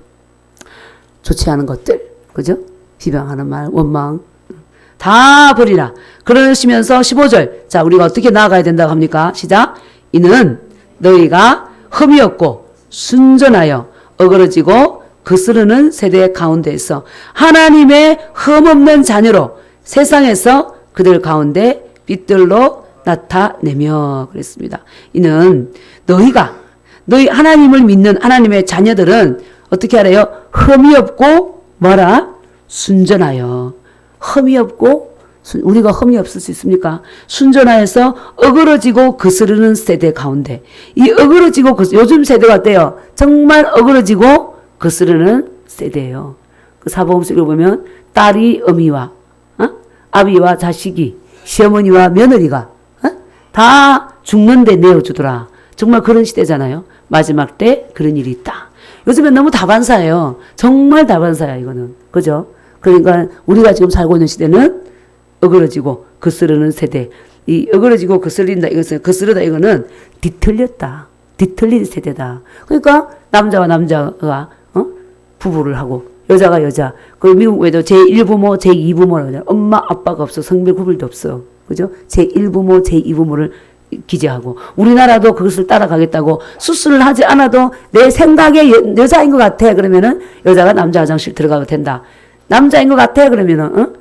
좋지 않은 것들. 그죠? 비방하는 말, 원망. 다 버리라. 그러시면서 15절. 자, 우리가 어떻게 나아가야 된다고 합니까? 시작. 이는 너희가 흠이 없고 순전하여 어그러지고 거스르는 세대 가운데에서 하나님의 흠없는 자녀로 세상에서 그들 가운데 빛들로 나타내며 그랬습니다. 이는 너희 하나님을 믿는 하나님의 자녀들은 어떻게 하래요? 흠이 없고 뭐라? 순전하여. 흠이 없고 우리가 흠이 없을 수 있습니까? 순전하여서 어그러지고 거스르는 세대 가운데 이 어그러지고 요즘 세대가 어때요? 정말 어그러지고 거스르는 세대예요. 그 사복음 속에 보면 딸이 어미와 아비와 자식이 시어머니와 며느리가 다 죽는데 내어주더라. 정말 그런 시대잖아요. 마지막 때 그런 일이 있다. 요즘엔 너무 다반사예요. 정말 다반사야 이거는. 그죠? 그러니까 우리가 지금 살고 있는 시대는 어그러지고 거스르는 세대. 이 어그러지고 거스른다 이것은 거스르다 이거는 뒤틀렸다. 뒤틀린 세대다. 그러니까 남자와 남자가 부부를 하고 여자가 여자. 그 미국 외에도 제1부모, 제2부모라고 엄마 아빠가 없어. 성별 구별도 없어. 그죠? 제1부모, 제2부모를 기재하고 우리나라도 그것을 따라가겠다고 수술을 하지 않아도 내 생각에 여자인 것 같아. 그러면은 여자가 남자 화장실 들어가도 된다. 남자인 것 같아. 그러면은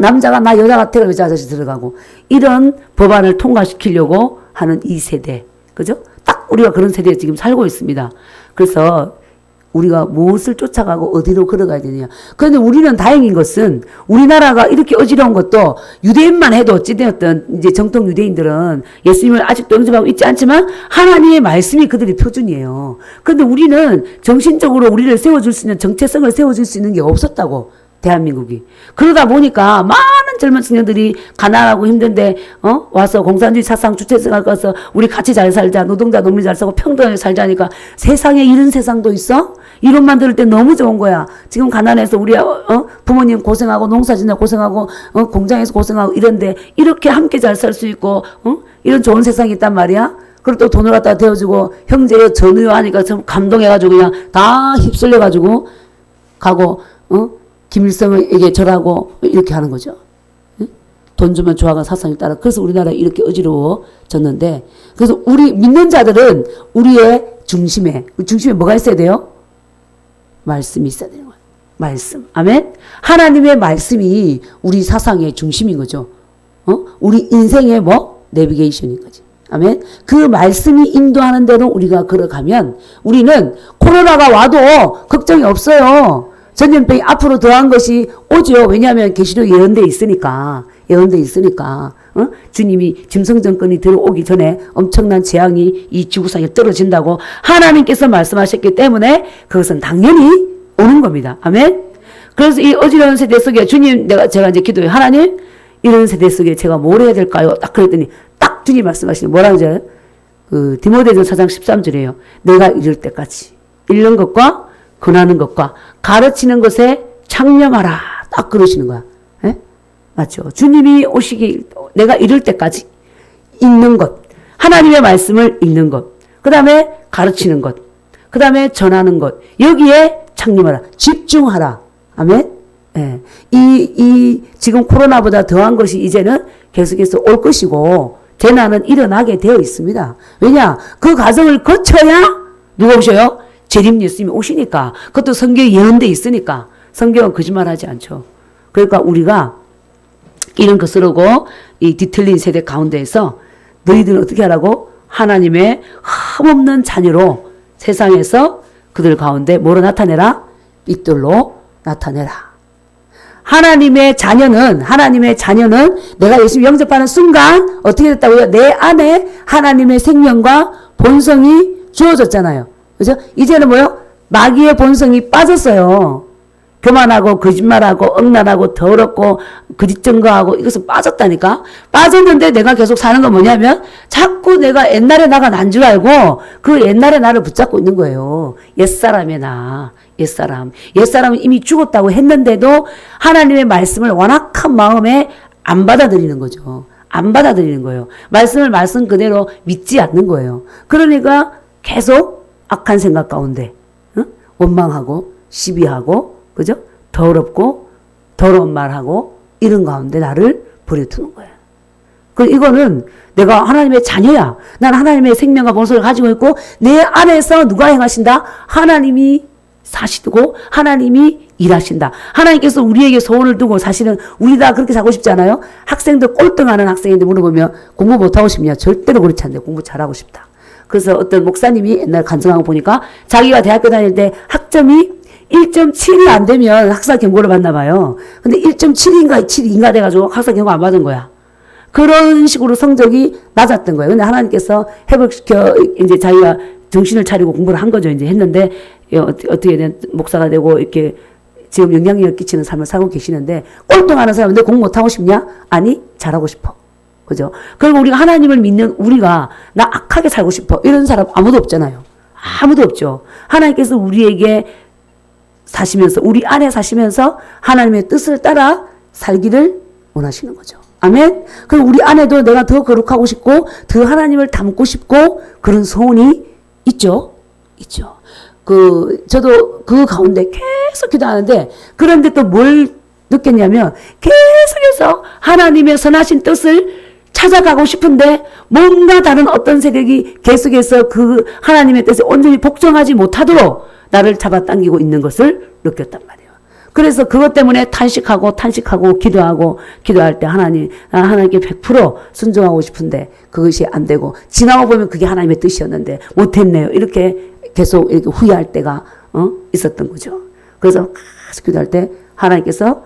남자가 나 여자 같아. 여자 화장실 들어가고 이런 법안을 통과시키려고 하는 이 세대. 그죠? 딱 우리가 그런 세대에 지금 살고 있습니다. 그래서 우리가 무엇을 쫓아가고 어디로 걸어가야 되느냐. 그런데 우리는 다행인 것은 우리나라가 이렇게 어지러운 것도 유대인만 해도 어찌되었든 이제 정통 유대인들은 예수님을 아직도 영접하고 있지 않지만 하나님의 말씀이 그들의 표준이에요. 그런데 우리는 정신적으로 우리를 세워줄 수 있는 정체성을 세워줄 수 있는 게 없었다고. 대한민국이. 그러다 보니까 많은 젊은 청년들이 가난하고 힘든데 와서 공산주의 사상 주체성을 가서 우리 같이 잘 살자. 노동자 농민 잘 살고 평등하게 살자니까 세상에 이런 세상도 있어? 이론만 들을 때 너무 좋은 거야. 지금 가난해서 우리 부모님 고생하고 농사짓는 고생하고 공장에서 고생하고 이런데 이렇게 함께 잘 살 수 있고 이런 좋은 세상이 있단 말이야. 그리고 또 돈을 갖다 대어주고 형제여 전우요 하니까 참 감동해가지고 그냥 다 휩쓸려가지고 가고 김일성에게 절하고 이렇게 하는 거죠. 돈 주면 좋아가 사상에 따라. 그래서 우리나라 이렇게 어지러워졌는데, 그래서 우리 믿는 자들은 우리의 중심에 뭐가 있어야 돼요? 말씀이 있어야 되는 거예요. 말씀. 아멘. 하나님의 말씀이 우리 사상의 중심인 거죠. 우리 인생의 내비게이션인 거지. 아멘. 그 말씀이 인도하는 대로 우리가 걸어가면 우리는 코로나가 와도 걱정이 없어요. 전염병이 앞으로 더한 것이 오죠. 왜냐하면 계시록 예언돼 있으니까. 주님이 짐승 정권이 들어오기 전에 엄청난 재앙이 이 지구상에 떨어진다고 하나님께서 말씀하셨기 때문에 그것은 당연히 오는 겁니다. 아멘. 그래서 이 어지러운 세대 속에 주님, 제가 이제 기도해요. 하나님, 이런 세대 속에 제가 뭘 해야 될까요? 딱 그랬더니 딱 주님 말씀하시는 뭐라고 하죠? 디모데전서 4장 13절이에요. 내가 이럴 때까지 읽는 것과 권하는 것과 가르치는 것에 창념하라. 딱 그러시는 거야. 예? 맞죠? 주님이 오시기 내가 이럴 때까지 읽는 것, 하나님의 말씀을 읽는 것, 그 다음에 가르치는 것, 그 다음에 전하는 것, 여기에 창념하라. 집중하라. 아멘. 예. 지금 코로나보다 더한 것이 이제는 계속해서 올 것이고, 재난은 일어나게 되어 있습니다. 왜냐? 그 과정을 거쳐야, 누가 오셔요? 재림 예수님이 오시니까. 그것도 성경에 예언돼 있으니까. 성경은 거짓말 하지 않죠. 그러니까 우리가 이런 것으로고, 이 뒤틀린 세대 가운데에서 너희들은 어떻게 하라고? 하나님의 흠없는 자녀로 세상에서 그들 가운데 뭐로 나타내라? 빛들로 나타내라. 하나님의 자녀는 내가 예수님 영접하는 순간 어떻게 됐다고요? 내 안에 하나님의 생명과 본성이 주어졌잖아요. 그죠? 이제는 뭐요? 마귀의 본성이 빠졌어요. 교만하고 거짓말하고 억난하고 더럽고 거짓 증거하고 이것은 빠졌다니까. 빠졌는데 내가 계속 사는 건 뭐냐면 자꾸 내가 옛날에 나가 난 줄 알고 그 옛날에 나를 붙잡고 있는 거예요. 옛사람의 나. 옛사람은 이미 죽었다고 했는데도 하나님의 말씀을 완악한 마음에 안 받아들이는 거죠. 안 받아들이는 거예요. 말씀을 말씀 그대로 믿지 않는 거예요. 그러니까 계속 악한 생각 가운데 원망하고 시비하고 그죠? 더럽고 더러운 말하고 이런 가운데 나를 버려두는 거예요. 이거는 내가 하나님의 자녀야. 난 하나님의 생명과 본성을 가지고 있고 내 안에서 누가 행하신다? 하나님이 사시고 하나님이 일하신다. 하나님께서 우리에게 소원을 두고 사실은 우리 다 그렇게 살고 싶지 않아요? 학생들 꼴등하는 학생인데 물어보면 공부 못하고 싶냐? 절대로 그렇지 않는데 공부 잘하고 싶다. 그래서 어떤 목사님이 옛날 간증하고 보니까 자기가 대학교 다닐 때 학점이 1.7이 안 되면 학사 경고를 받나 봐요. 근데 1.7인가 7인가 돼가지고 학사 경고 안 받은 거야. 그런 식으로 성적이 낮았던 거예요. 근데 하나님께서 회복시켜 이제 자기가 정신을 차리고 공부를 한 거죠. 이제 했는데 어떻게 된 목사가 되고 이렇게 지금 영향력을 끼치는 삶을 살고 계시는데 꼴등하는 사람인데 공부 못하고 싶냐? 아니 잘하고 싶어. 그죠? 그리고 우리가 하나님을 믿는 우리가 나 악하게 살고 싶어. 이런 사람 아무도 없잖아요. 아무도 없죠. 하나님께서 우리에게 사시면서 우리 안에 사시면서 하나님의 뜻을 따라 살기를 원하시는 거죠. 아멘. 그럼 우리 안에도 내가 더 거룩하고 싶고 더 하나님을 닮고 싶고 그런 소원이 있죠. 저도 그 가운데 계속 기도하는데 그런데 또 뭘 느꼈냐면 계속해서 하나님의 선하신 뜻을 찾아가고 싶은데 뭔가 다른 어떤 세력이 계속해서 그 하나님의 뜻에 온전히 복종하지 못하도록 나를 잡아당기고 있는 것을 느꼈단 말이에요. 그래서 그것 때문에 탄식하고 기도할 때 하나님께 100% 순종하고 싶은데 그것이 안 되고 지나고 보면 그게 하나님의 뜻이었는데 못했네요. 이렇게 계속 이렇게 후회할 때가 있었던 거죠. 그래서 계속 기도할 때 하나님께서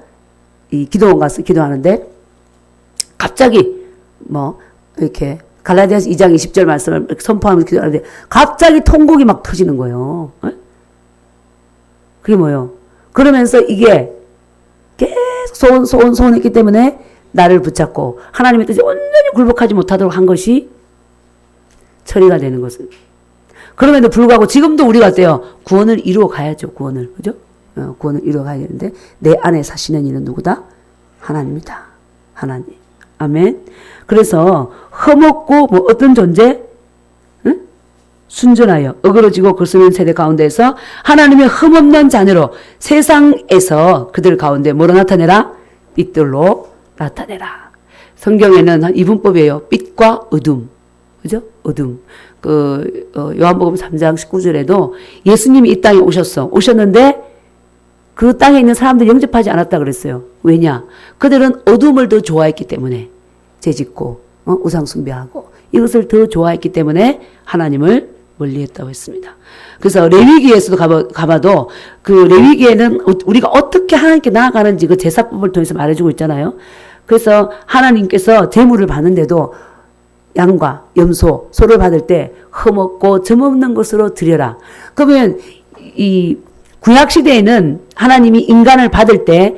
이 기도원 가서 기도하는데 갑자기 이렇게 갈라디아서 2장 20절 말씀을 선포하면서 기도하는데 갑자기 통곡이 막 터지는 거예요. 그게 뭐예요? 그러면서 이게 계속 소원했기 때문에 나를 붙잡고 하나님의 뜻에 온전히 굴복하지 못하도록 한 것이 처리가 되는 것은. 그럼에도 불구하고 지금도 우리가 어때요? 구원을 이루어 가야죠. 그죠? 구원을 이루어 가야 되는데 내 안에 사시는 이는 누구다? 하나님이다. 하나님. 아멘. 그래서 흠없고 어떤 존재? 순전하여 어그러지고 거스르는 세대 가운데서 하나님의 흠없는 자녀로 세상에서 그들 가운데 뭐로 나타내라? 빛들로 나타내라. 성경에는 이분법이에요. 빛과 어둠. 그죠? 어둠. 요한복음 3장 19절에도 예수님이 이 땅에 오셨는데 그 땅에 있는 사람들 영접하지 않았다 그랬어요. 왜냐? 그들은 어둠을 더 좋아했기 때문에 죄짓고 우상 숭배하고 이것을 더 좋아했기 때문에 하나님을 멀리했다고 했습니다. 그래서 레위기에서도 가봐도 그 레위기에는 우리가 어떻게 하나님께 나아가는지 그 제사법을 통해서 말해주고 있잖아요. 그래서 하나님께서 제물을 받는데도 양과 염소, 소를 받을 때 흠없고 점없는 것으로 드려라. 그러면 이 구약 시대에는 하나님이 인간을 받을 때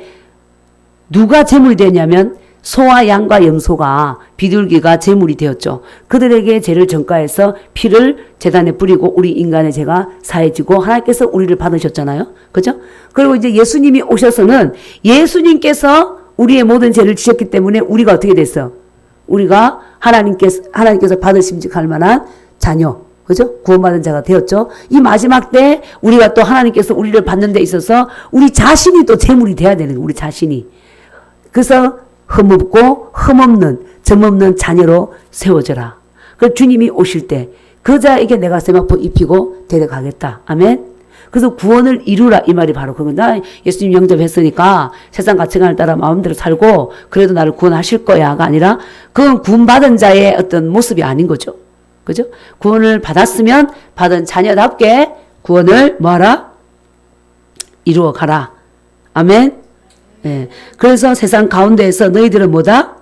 누가 제물이 되냐면 소와 양과 염소가 비둘기가 제물이 되었죠. 그들에게 죄를 전가해서 피를 제단에 뿌리고 우리 인간의 죄가 사해지고 하나님께서 우리를 받으셨잖아요. 그죠? 그리고 이제 예수님이 오셔서는 예수님께서 우리의 모든 죄를 지셨기 때문에 우리가 어떻게 됐어? 우리가 하나님께서 받으심직할 만한 자녀. 그죠? 구원받은 자가 되었죠. 이 마지막 때 우리가 또 하나님께서 우리를 받는 데 있어서 우리 자신이 또 제물이 돼야 되는 거예요. 우리 자신이. 그래서 흠없고 흠없는 점없는 자녀로 세워져라. 그 주님이 오실 때 그 자에게 내가 세마포 입히고 데려가겠다. 아멘. 그래서 구원을 이루라 이 말이 바로 그건. 나 예수님 영접했으니까 세상 가치관을 따라 마음대로 살고 그래도 나를 구원하실 거야가 아니라 그건 구원받은 자의 어떤 모습이 아닌 거죠. 그죠? 구원을 받았으면 받은 자녀답게 구원을 뭐하라? 이루어 가라. 아멘. 네. 그래서 세상 가운데에서 너희들은 뭐다?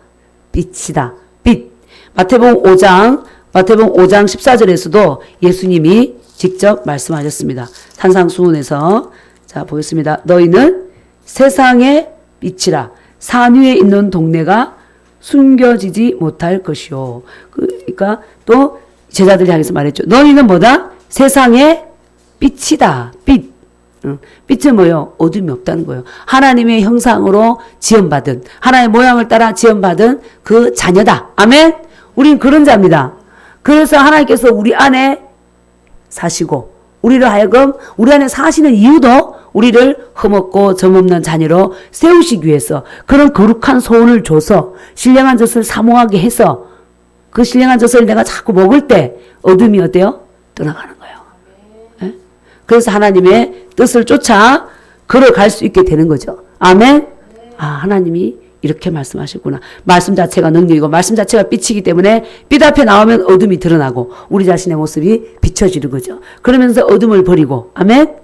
빛이다. 빛. 마태복음 5장 14절에서도 예수님이 직접 말씀하셨습니다. 산상수훈에서 자 보겠습니다. 너희는 세상의 빛이라. 산 위에 있는 동네가 숨겨지지 못할 것이요. 그러니까 또 제자들이 향해서 말했죠. 너희는 뭐다? 세상의 빛이다. 빛. 빛은 뭐요? 어둠이 없다는 거예요. 하나님의 형상으로 지음받은, 하나님의 모양을 따라 지음받은 그 자녀다. 아멘? 우린 그런 자입니다. 그래서 하나님께서 우리 안에 사시고, 우리를 하여금 우리 안에 사시는 이유도 우리를 흠없고 점없는 자녀로 세우시기 위해서 그런 거룩한 소원을 줘서 신령한 젖을 사모하게 해서 그 신령한 젖을 내가 자꾸 먹을 때 어둠이 어때요? 떠나가는 거예요. 네? 그래서 하나님의 뜻을 쫓아 걸어갈 수 있게 되는 거죠. 아멘? 아, 하나님이 이렇게 말씀하셨구나. 말씀 자체가 능력이고 말씀 자체가 빛이기 때문에 빛 앞에 나오면 어둠이 드러나고 우리 자신의 모습이 비춰지는 거죠. 그러면서 어둠을 버리고 아멘?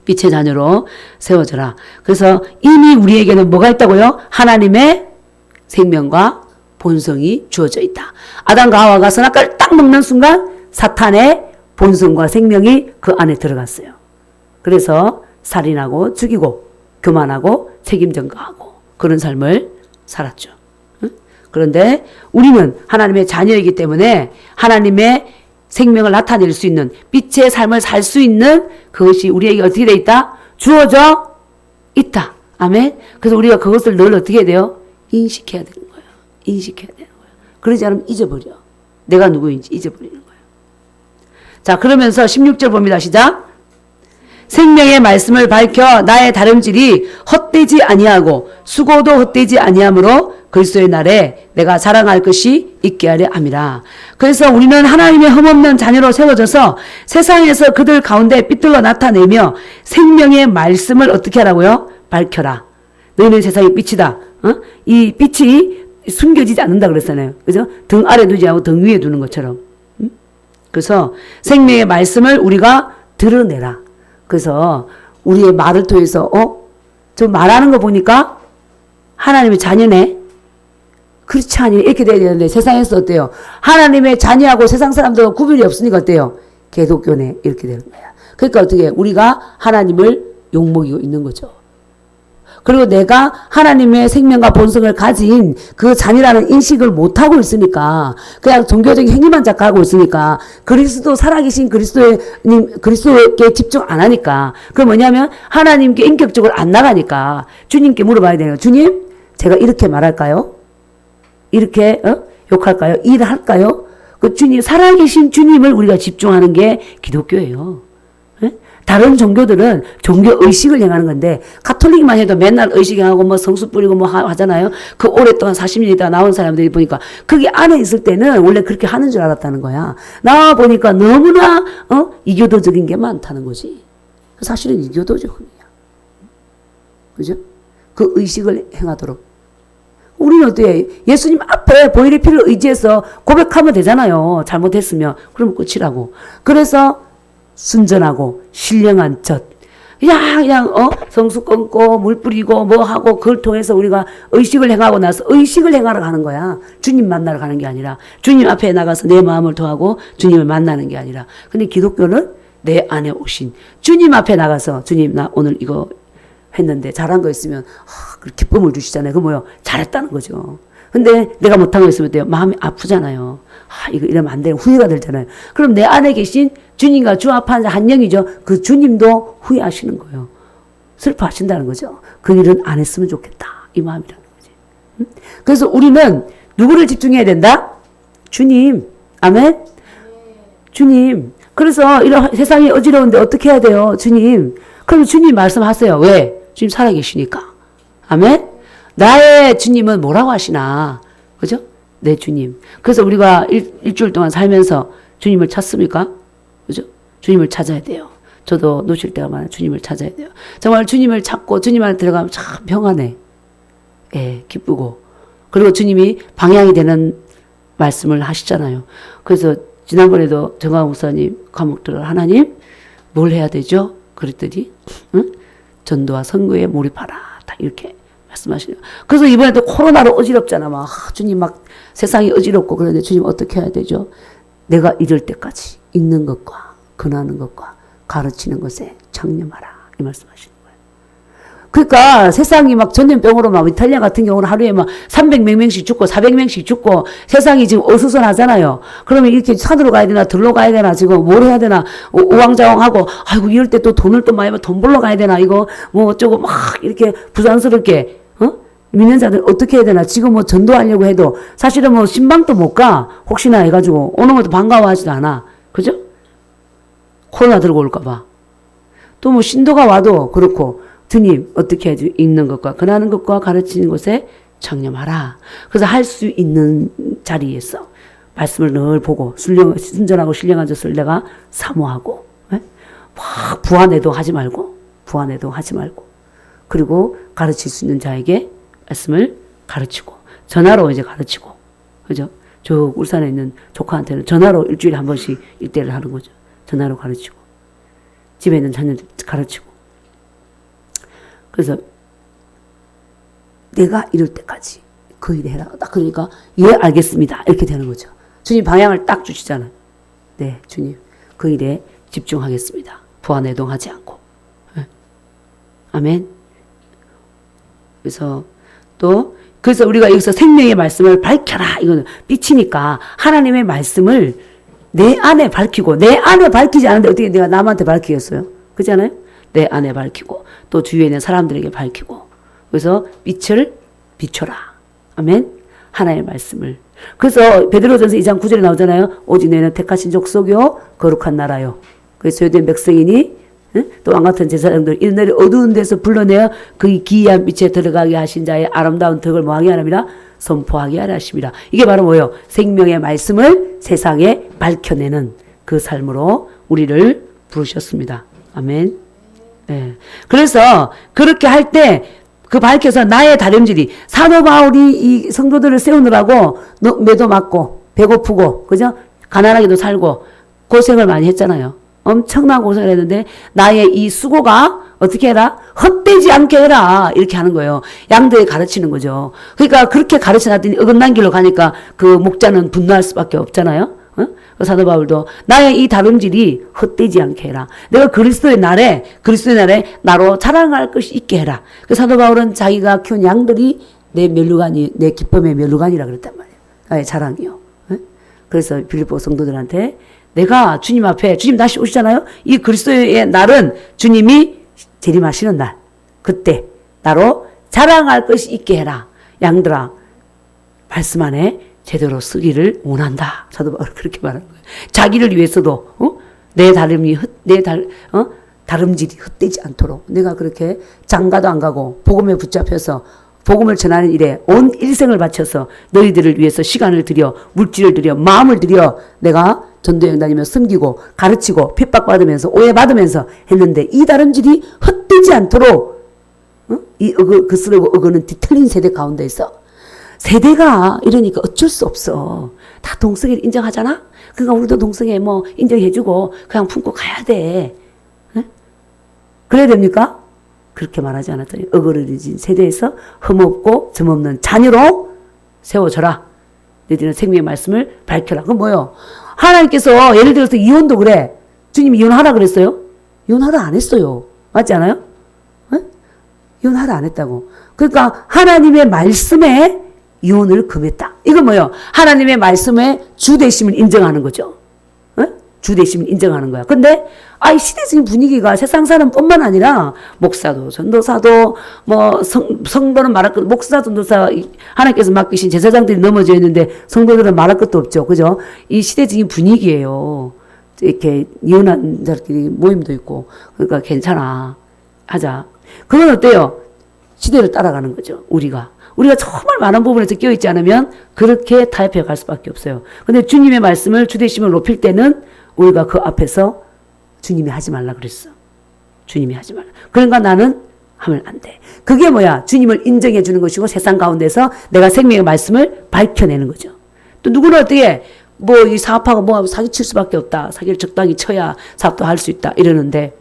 빛의 자녀로 세워져라. 그래서 이미 우리에게는 뭐가 있다고요? 하나님의 생명과 본성이 주어져 있다. 아담과 하와가 선악과를 딱 먹는 순간 사탄의 본성과 생명이 그 안에 들어갔어요. 그래서 살인하고 죽이고 교만하고 책임 전가하고 그런 삶을 살았죠. 그런데 우리는 하나님의 자녀이기 때문에 하나님의 생명을 나타낼 수 있는 빛의 삶을 살 수 있는 그것이 우리에게 어떻게 돼 있다? 주어져 있다. 아멘. 그래서 우리가 그것을 늘 어떻게 해야 돼요? 인식해야 되는 거예요. 인식해야 되는 거예요. 그러지 않으면 잊어버려. 내가 누구인지 잊어버리는 거예요. 자, 그러면서 16절 봅니다. 시작. 생명의 말씀을 밝혀 나의 다름질이 헛되지 아니하고 수고도 헛되지 아니하므로 그리스도의 날에 내가 자랑할 것이 있게 하려 함이라. 그래서 우리는 하나님의 흠없는 자녀로 세워져서 세상에서 그들 가운데 빛들로 나타내며 생명의 말씀을 어떻게 하라고요? 밝혀라. 너희는 세상의 빛이다. 이 빛이 숨겨지지 않는다 그랬잖아요. 그죠? 등 아래 두지 않고 등 위에 두는 것처럼. 그래서 생명의 말씀을 우리가 드러내라. 그래서 우리의 말을 통해서 저 말하는 거 보니까 하나님의 자녀네. 그렇지 않니? 이렇게 돼야 되는데 세상에서 어때요? 하나님의 자녀하고 세상 사람들과 구별이 없으니까 어때요? 개독교네. 이렇게 되는 거야. 그러니까 어떻게 우리가 하나님을 욕먹이고 있는 거죠. 그리고 내가 하나님의 생명과 본성을 가진 그 자녀라는 인식을 못하고 있으니까 그냥 종교적인 행위만 자꾸 하고 있으니까 그리스도 살아계신 그리스도께 집중 안 하니까 그 뭐냐면 하나님께 인격적으로 안 나가니까 주님께 물어봐야 돼요. 주님 제가 이렇게 말할까요? 이렇게 욕할까요? 일할까요? 그 주님, 살아계신 주님을 우리가 집중하는 게 기독교예요. 예? 다른 종교들은 종교 의식을 행하는 건데, 가톨릭만 해도 맨날 의식 행하고 뭐 성수 뿌리고 뭐 하잖아요. 그 오랫동안 40년 있다 나온 사람들이 보니까, 그게 안에 있을 때는 원래 그렇게 하는 줄 알았다는 거야. 나와 보니까 너무나, 이교도적인 게 많다는 거지. 사실은 이교도적이야. 그죠? 그 의식을 행하도록. 우리는 어때요? 예수님 앞에 보혈의 피를 의지해서 고백하면 되잖아요. 잘못했으면. 그러면 끝이라고. 그래서 순전하고 신령한 젖. 그냥 성수 끊고 물 뿌리고 뭐 하고 그걸 통해서 우리가 의식을 행하고 나서 의식을 행하러 가는 거야. 주님 만나러 가는 게 아니라 주님 앞에 나가서 내 마음을 통하고 주님을 만나는 게 아니라. 근데 기독교는 내 안에 오신 주님 앞에 나가서 주님 나 오늘 이거 했는데 잘한 거 있으면 그 기쁨을 주시잖아요. 그 뭐요? 잘했다는 거죠. 근데 내가 못한 거 있으면 어때요? 마음이 아프잖아요. 이거 이러면 안 되는 후회가 들잖아요. 그럼 내 안에 계신 주님과 주 앞에 앉아 한 영이죠. 그 주님도 후회하시는 거예요. 슬퍼하신다는 거죠. 그 일은 안 했으면 좋겠다. 이 마음이라는 거지. 그래서 우리는 누구를 집중해야 된다? 주님. 아멘? 주님. 그래서 이런 세상이 어지러운데 어떻게 해야 돼요? 주님. 그럼 주님 말씀하세요. 왜? 주님 살아계시니까. 아멘? 나의 주님은 뭐라고 하시나? 그죠? 내 주님. 그래서 우리가 일주일 동안 살면서 주님을 찾습니까? 그죠? 주님을 찾아야 돼요. 저도 놓칠 때가 많아요. 주님을 찾아야 돼요. 정말 주님을 찾고 주님 안에 들어가면 참 평안해. 예, 기쁘고. 그리고 주님이 방향이 되는 말씀을 하시잖아요. 그래서 지난번에도 정강 목사님 과목 들어 하나님 뭘 해야 되죠? 그랬더니 응? 전도와 선교에 몰입하라. 다 이렇게 말씀하시네요. 그래서 이번에도 코로나로 어지럽잖아. 막 주님 막 세상이 어지럽고 그런데 주님 어떻게 해야 되죠? 내가 이럴 때까지 읽는 것과 권하는 것과 가르치는 것에 창념하라. 이 말씀하시는 거예요. 그러니까 세상이 막 전염병으로 막 이탈리아 같은 경우는 하루에 막 300몇 명씩 죽고 400명씩 죽고 세상이 지금 어수선하잖아요. 그러면 이렇게 산으로 가야 되나 들로 가야 되나 지금 뭘 해야 되나 우왕좌왕하고 아이고 이럴 때 또 돈을 또 많이 돈 벌러 가야 되나 이거 뭐 어쩌고 막 이렇게 부산스럽게 믿는 자들 어떻게 해야 되나 지금 뭐 전도하려고 해도 사실은 뭐 신방도 못 가 혹시나 해가지고 오는 것도 반가워하지도 않아. 그죠? 코로나 들고 올까 봐. 또 뭐 신도가 와도 그렇고 주님 어떻게 해야지 읽는 것과 권하는 것과 가르치는 것에 창념하라. 그래서 할 수 있는 자리에서 말씀을 늘 보고 순전하고 신령한 젖을 내가 사모하고 막 부안해도 하지 말고 그리고 가르칠 수 있는 자에게 말씀을 가르치고 전화로 이제 가르치고 그죠? 저 울산에 있는 조카한테는 전화로 일주일에 한 번씩 일대를 하는 거죠. 전화로 가르치고 집에 있는 자녀들 가르치고 그래서 내가 이럴 때까지 그 일을 해라. 딱 그러니까 예 알겠습니다. 이렇게 되는 거죠. 주님 방향을 딱 주시잖아요. 네 주님 그 일에 집중하겠습니다. 부안해동하지 않고. 아멘. 그래서 우리가 여기서 생명의 말씀을 밝혀라. 이거는 빛이니까 하나님의 말씀을 내 안에 밝히고 내 안에 밝히지 않은데 어떻게 내가 남한테 밝히겠어요? 그렇잖아요? 내 안에 밝히고 또 주위에 있는 사람들에게 밝히고 그래서 빛을 비춰라. 아멘. 하나님의 말씀을. 그래서 베드로전서 2장 9절에 나오잖아요. 오직 너희는 택하신 족속이요 거룩한 나라요. 그래서 소유된 백성이니 또 왕같은 제사장들 이들을 어두운 데서 불러내어 그 기이한 빛에 들어가게 하신 자의 아름다운 덕을 뭐하게 하랍니다. 선포하게 하라 하십니다. 이게 바로 뭐예요? 생명의 말씀을 세상에 밝혀내는 그 삶으로 우리를 부르셨습니다. 아멘. 네. 그래서 그렇게 할 때 그 밝혀서 나의 다름질이 사도 바울이 이 성도들을 세우느라고 매도 맞고 배고프고 그죠? 가난하게도 살고 고생을 많이 했잖아요. 엄청난 고생을 했는데 나의 이 수고가 어떻게 해라? 헛되지 않게 해라. 이렇게 하는 거예요. 양들에 가르치는 거죠. 그러니까 그렇게 가르쳐놨더니 어긋난 길로 가니까 그 목자는 분노할 수밖에 없잖아요. 그 사도 바울도 나의 이 다름질이 헛되지 않게 해라. 내가 그리스도의 날에 나로 자랑할 것이 있게 해라. 그 사도 바울은 자기가 키운 양들이 내 멸류관이 내 기쁨의 멸류관이라 그랬단 말이에요. 나의 자랑이요. 그래서 빌립보 성도들한테 내가 주님 앞에 주님 다시 오시잖아요. 이 그리스도의 날은 주님이 재림하시는 날. 그때 나로 자랑할 것이 있게 해라. 양들아 말씀 안에 제대로 쓰기를 원한다. 사도 바울은 그렇게 말하는 거예요. 자기를 위해서도 내 다름질이 헛되지 않도록 내가 그렇게 장가도 안 가고 복음에 붙잡혀서 복음을 전하는 일에 온 일생을 바쳐서 너희들을 위해서 시간을 들여 물질을 들여 마음을 들여 내가 전도여행 다니며 섬기고 가르치고 핍박받으면서 오해받으면서 했는데 이 다름질이 헛되지 않도록 이 그스르고 어그는 뒤틀린 세대 가운데서 세대가 이러니까 어쩔 수 없어. 다 동성애를 인정하잖아? 그러니까 우리도 동성애 뭐 인정해주고 그냥 품고 가야 돼. 응? 그래야 됩니까? 그렇게 말하지 않았더니 어그러진 세대에서 흠없고 점없는 자녀로 세워져라. 너희들은 생명의 말씀을 밝혀라. 그건 뭐요? 하나님께서 예를 들어서 이혼도 그래. 주님이 이혼하라 그랬어요? 이혼하라 안 했어요. 맞지 않아요? 응? 이혼하라 안 했다고. 그러니까 하나님의 말씀에 이혼을 금했다. 이건 뭐예요? 하나님의 말씀에 주되심을 인정하는 거죠. 주되심을 인정하는 거야. 근데 이 시대적인 분위기가 세상 사람뿐만 아니라 목사도 전도사도 뭐 성도는 말할 것도 목사 전도사 하나님께서 맡기신 제사장들이 넘어져 있는데 성도들은 말할 것도 없죠. 그죠? 이 시대적인 분위기예요. 이렇게 이혼한 자들끼리 모임도 있고 그러니까 괜찮아 하자. 그건 어때요? 시대를 따라가는 거죠. 우리가 정말 많은 부분에서 끼어있지 않으면 그렇게 타협해 갈 수밖에 없어요. 근데 주님의 말씀을 주되심을 높일 때는 우리가 그 앞에서 주님이 하지 말라 그랬어. 주님이 하지 말라. 그러니까 나는 하면 안 돼. 그게 뭐야? 주님을 인정해 주는 것이고 세상 가운데서 내가 생명의 말씀을 밝혀내는 거죠. 또 누구는 어떻게 이 사업하고 사기칠 수밖에 없다. 사기를 적당히 쳐야 사업도 할 수 있다. 이러는데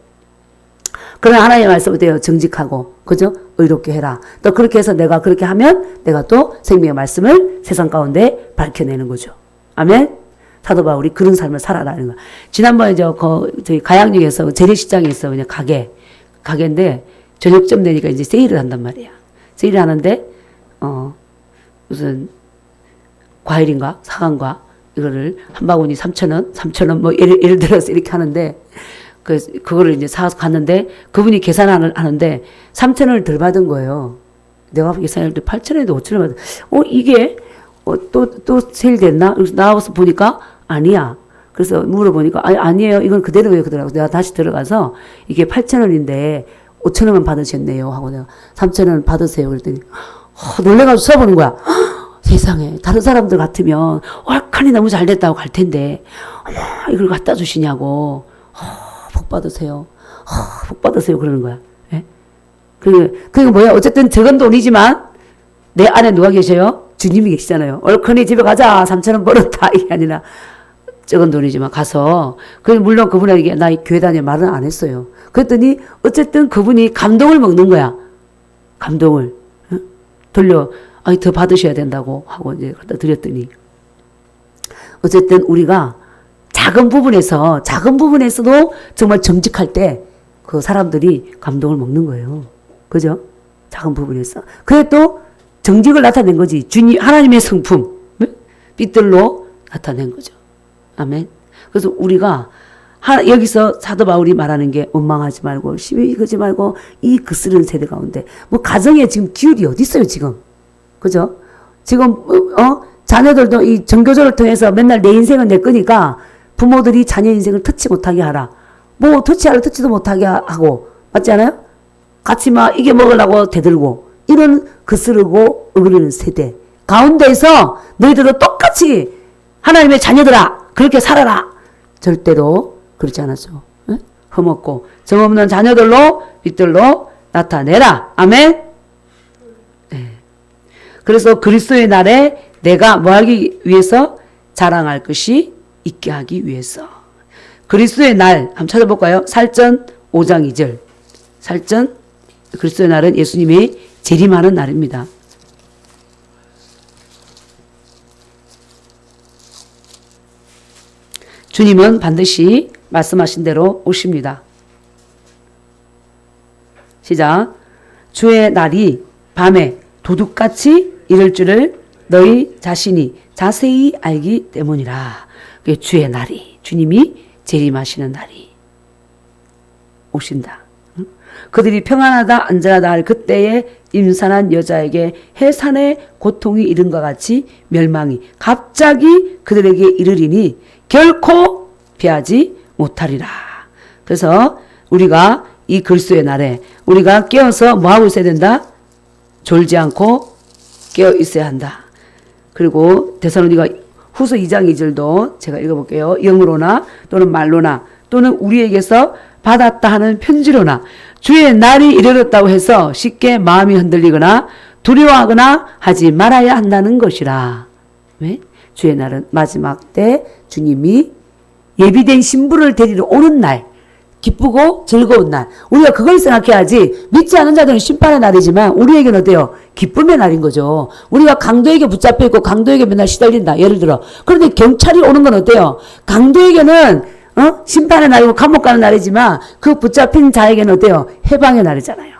그러나 하나님의 말씀 어때요? 정직하고, 그죠? 의롭게 해라. 또 그렇게 해서 내가 그렇게 하면 내가 또 생명의 말씀을 세상 가운데 밝혀내는 거죠. 아멘? 사도 바울이 그런 삶을 살아라는 거야. 지난번에 저희 가양역에서 재래시장에서 그냥 가게인데 저녁쯤 되니까 이제 세일을 한단 말이야. 세일을 하는데, 무슨 과일인가? 사과인가? 이거를 한 바구니 3,000원 뭐 예를 들어서 이렇게 하는데 그거를 이제 사서 갔는데 그분이 계산을 하는데 3,000원을 덜 받은 거예요. 내가 계산할 때 8,000원에도 5,000원 받은. 이게 또 세일됐나? 그래서 나와서 보니까 아니야. 그래서 물어보니까 아니에요. 이건 그대로예요. 그러더라고. 내가 다시 들어가서 이게 8,000원인데 5,000원만 받으셨네요. 하고 내가 3,000원 받으세요. 그랬더니 놀래가지고 쳐다보는 거야. 세상에 다른 사람들 같으면 얼큰이 너무 잘 됐다고 갈 텐데 이걸 갖다 주시냐고. 복 받으세요. 복 받으세요. 그러는 거야. 예? 그게 뭐야? 어쨌든 적은 돈이지만 내 안에 누가 계셔요? 주님이 계시잖아요. 얼큰이 집에 가자. 3,000원 벌었다. 이게 아니라 적은 돈이지만 가서 물론 그분에게 나 교회 다녀 말은 안 했어요. 그랬더니 어쨌든 그분이 감동을 먹는 거야. 감동을. 더 받으셔야 된다고 하고 이제 갖다 드렸더니 어쨌든 우리가 작은 부분에서도 정말 정직할 때 그 사람들이 감동을 먹는 거예요. 그죠? 작은 부분에서. 그게 또 정직을 나타낸 거지. 하나님의 성품, 빛들로 나타낸 거죠. 아멘. 그래서 우리가 여기서 사도 바울이 말하는 게 원망하지 말고 시비 거지 말고 이 그스른 세대 가운데 가정에 지금 기울이 어디 있어요 지금. 그죠? 지금 자녀들도 이 정교조를 통해서 맨날 내 인생은 내 거니까 부모들이 자녀 인생을 터치 못하게 하라. 터치하려 터치도 못하게 하고, 맞지 않아요? 같이 이게 먹으려고 대들고, 이런 거스르고 어그르는 세대 가운데서 너희들도 똑같이 하나님의 자녀들아, 그렇게 살아라. 절대로 그렇지 않았죠. 네? 흠없고, 정없는 자녀들로, 빛들로 나타내라. 아멘? 네. 그래서 그리스도의 날에 내가 뭐 하기 위해서? 자랑할 것이 있게 하기 위해서. 그리스도의 날 한번 찾아볼까요? 살전 5장 2절. 살전 그리스도의 날은 예수님이 재림하는 날입니다. 주님은 반드시 말씀하신 대로 오십니다. 시작. 주의 날이 밤에 도둑같이 이를 줄을 너희 자신이 자세히 알기 때문이라. 그게 주의 날이, 주님이 재림하시는 날이 오신다. 그들이 평안하다 안전하다 할 그때에 임산한 여자에게 해산의 고통이 이른과 같이 멸망이 갑자기 그들에게 이르리니 결코 피하지 못하리라. 그래서 우리가 이 글수의 날에 우리가 깨어서 뭐하고 있어야 된다? 졸지 않고 깨어 있어야 한다. 그리고 데살로니가 후서 2장 2절도 제가 읽어볼게요. 영으로나 또는 말로나 또는 우리에게서 받았다 하는 편지로나 주의 날이 이르렀다고 해서 쉽게 마음이 흔들리거나 두려워하거나 하지 말아야 한다는 것이라. 왜? 주의 날은 마지막 때 주님이 예비된 신부를 데리러 오는 날, 기쁘고 즐거운 날. 우리가 그걸 생각해야지. 믿지 않은 자들은 심판의 날이지만 우리에게는 어때요? 기쁨의 날인 거죠. 우리가 강도에게 붙잡혀 있고 강도에게 맨날 시달린다. 예를 들어. 그런데 경찰이 오는 건 어때요? 강도에게는 심판의 날이고 감옥 가는 날이지만 그 붙잡힌 자에게는 어때요? 해방의 날이잖아요.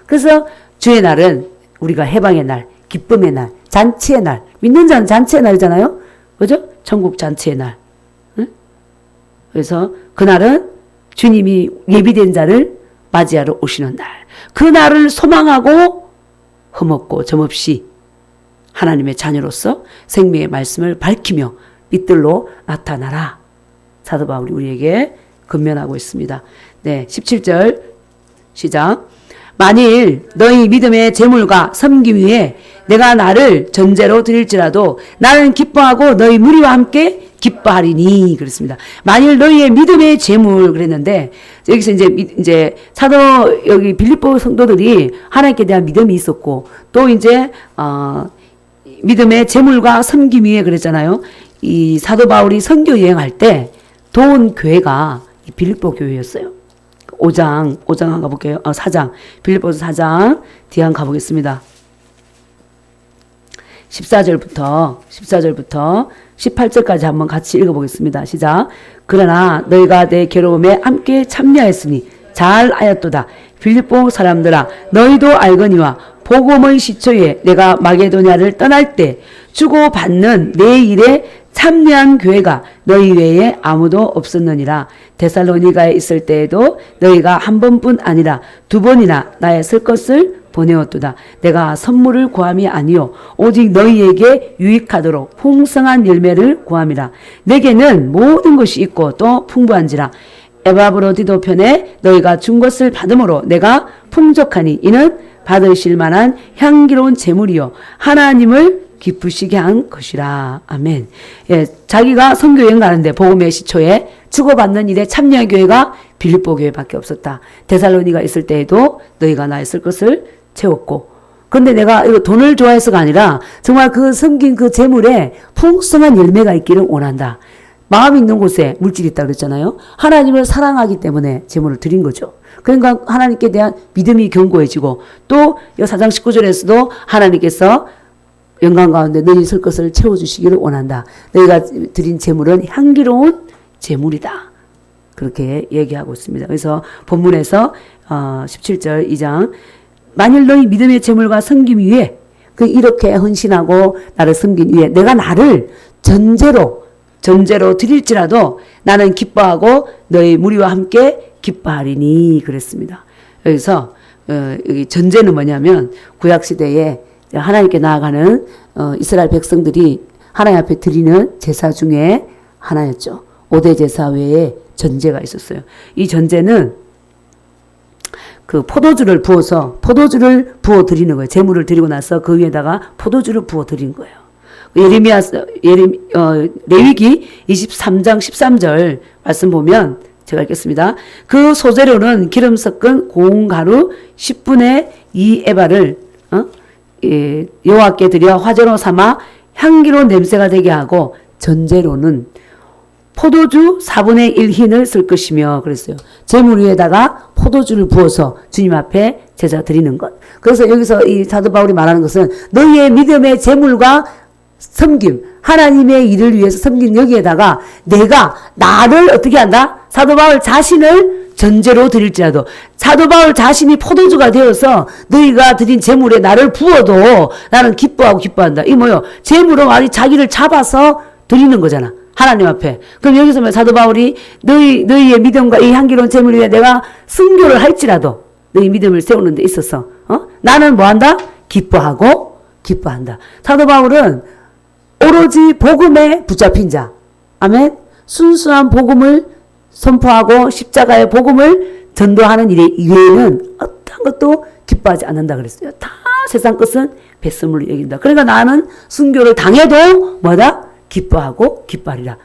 그래서 주의 날은 우리가 해방의 날, 기쁨의 날, 잔치의 날. 믿는 자는 잔치의 날이잖아요. 그죠? 천국 잔치의 날. 응? 그래서 그날은 주님이 예비된 자를 맞이하러 오시는 날. 그 날을 소망하고 흠없고 점없이 하나님의 자녀로서 생명의 말씀을 밝히며 빛들로 나타나라. 사도 바울이 우리에게 권면하고 있습니다. 네, 17절 시작. 만일 너희 믿음의 재물과 섬김 위에 내가 나를 전제로 드릴지라도 나는 기뻐하고 너희 무리와 함께 기뻐하리니 그랬습니다. 만일 너희의 믿음의 재물 그랬는데 여기서 이제 사도 여기 빌립보 성도들이 하나님께 대한 믿음이 있었고 또 이제 믿음의 재물과 섬김 위에 그랬잖아요. 이 사도 바울이 선교 여행할 때 도운 교회가 이 빌립보 교회였어요. 5장 한번 가볼게요. 4장 빌립보서 4장 뒤에 한번 가보겠습니다. 14절부터 18절까지 한번 같이 읽어보겠습니다. 시작. 그러나 너희가 내 괴로움에 함께 참여했으니 잘 알았도다. 빌립보 사람들아 너희도 알거니와 복음의 시초에 내가 마게도냐를 떠날 때 주고받는 내 일에 참여한 교회가 너희 외에 아무도 없었느니라. 데살로니가에 있을 때에도 너희가 한 번뿐 아니라 두 번이나 나의 쓸 것을 보내었도다. 내가 선물을 구함이 아니요 오직 너희에게 유익하도록 풍성한 열매를 구함이라. 내게는 모든 것이 있고 또 풍부한지라. 에바브로디도 편에 너희가 준 것을 받음으로 내가 풍족하니 이는 받으실 만한 향기로운 제물이요 하나님을 기쁘시게 한 것이라. 아멘. 예, 자기가 선교 여행 가는데 복음의 시초에 주고받는 일에 참여한 교회가 빌립보 교회밖에 없었다. 데살로니가 있을 때에도 너희가 나의 쓸 것을 채웠고 근데 내가 이거 돈을 좋아해서가 아니라 정말 그 섬긴 그 재물에 풍성한 열매가 있기를 원한다. 마음 있는 곳에 물질이 있다고 그랬잖아요. 하나님을 사랑하기 때문에 재물을 드린 거죠. 그러니까 하나님께 대한 믿음이 견고해지고 또 4장 19절에서도 하나님께서 영광 가운데 너희 쓸 것을 채워주시기를 원한다. 너희가 드린 재물은 향기로운 재물이다. 그렇게 얘기하고 있습니다. 그래서 본문에서 17절 2장 만일 너희 믿음의 재물과 섬김 위에 이렇게 헌신하고 나를 섬긴 위에 내가 나를 전제로 드릴지라도 나는 기뻐하고 너희 무리와 함께 기뻐하리니 그랬습니다. 여기서 여기 전제는 뭐냐면 구약시대에 하나님께 나아가는 이스라엘 백성들이 하나님 앞에 드리는 제사 중에 하나였죠. 5대 제사 외에 전제가 있었어요. 이 전제는 그 포도주를 부어 드리는 거예요. 제물을 드리고 나서 그 위에다가 포도주를 부어 드린 거예요. 레위기 23장 13절 말씀 보면 제가 읽겠습니다. 그 소재료는 기름 섞은 고운 가루 10분의 2 에바를 여호와께 드려 화제로 삼아 향기로운 냄새가 되게 하고 전제로는 포도주 4분의 1 흰을 쓸 것이며 그랬어요. 제물 위에다가 포도주를 부어서 주님 앞에 제사 드리는 것. 그래서 여기서 이 사도 바울이 말하는 것은 너희의 믿음의 제물과 섬김, 하나님의 일을 위해서 섬긴 여기에다가 내가 나를 어떻게 한다? 사도 바울 자신을 전제로 드릴지라도 사도 바울 자신이 포도주가 되어서 너희가 드린 제물에 나를 부어도 나는 기뻐하고 기뻐한다. 이 뭐요? 제물은 아니 자기를 잡아서 드리는 거잖아. 하나님 앞에. 그럼 여기서 사도 바울이 너희의 믿음과 이 향기로운 제물 위에 내가 순교를 할지라도 너희 믿음을 세우는 데 있어서 나는 뭐한다? 기뻐한다. 사도 바울은 오로지 복음에 붙잡힌 자, 아멘. 순수한 복음을 선포하고 십자가의 복음을 전도하는 일 이외에는 어떤 것도 기뻐하지 않는다 그랬어요. 다 세상 것은 배설물로 여긴다. 그러니까 나는 순교를 당해도 뭐다? 기뻐하고 기뻐하리라.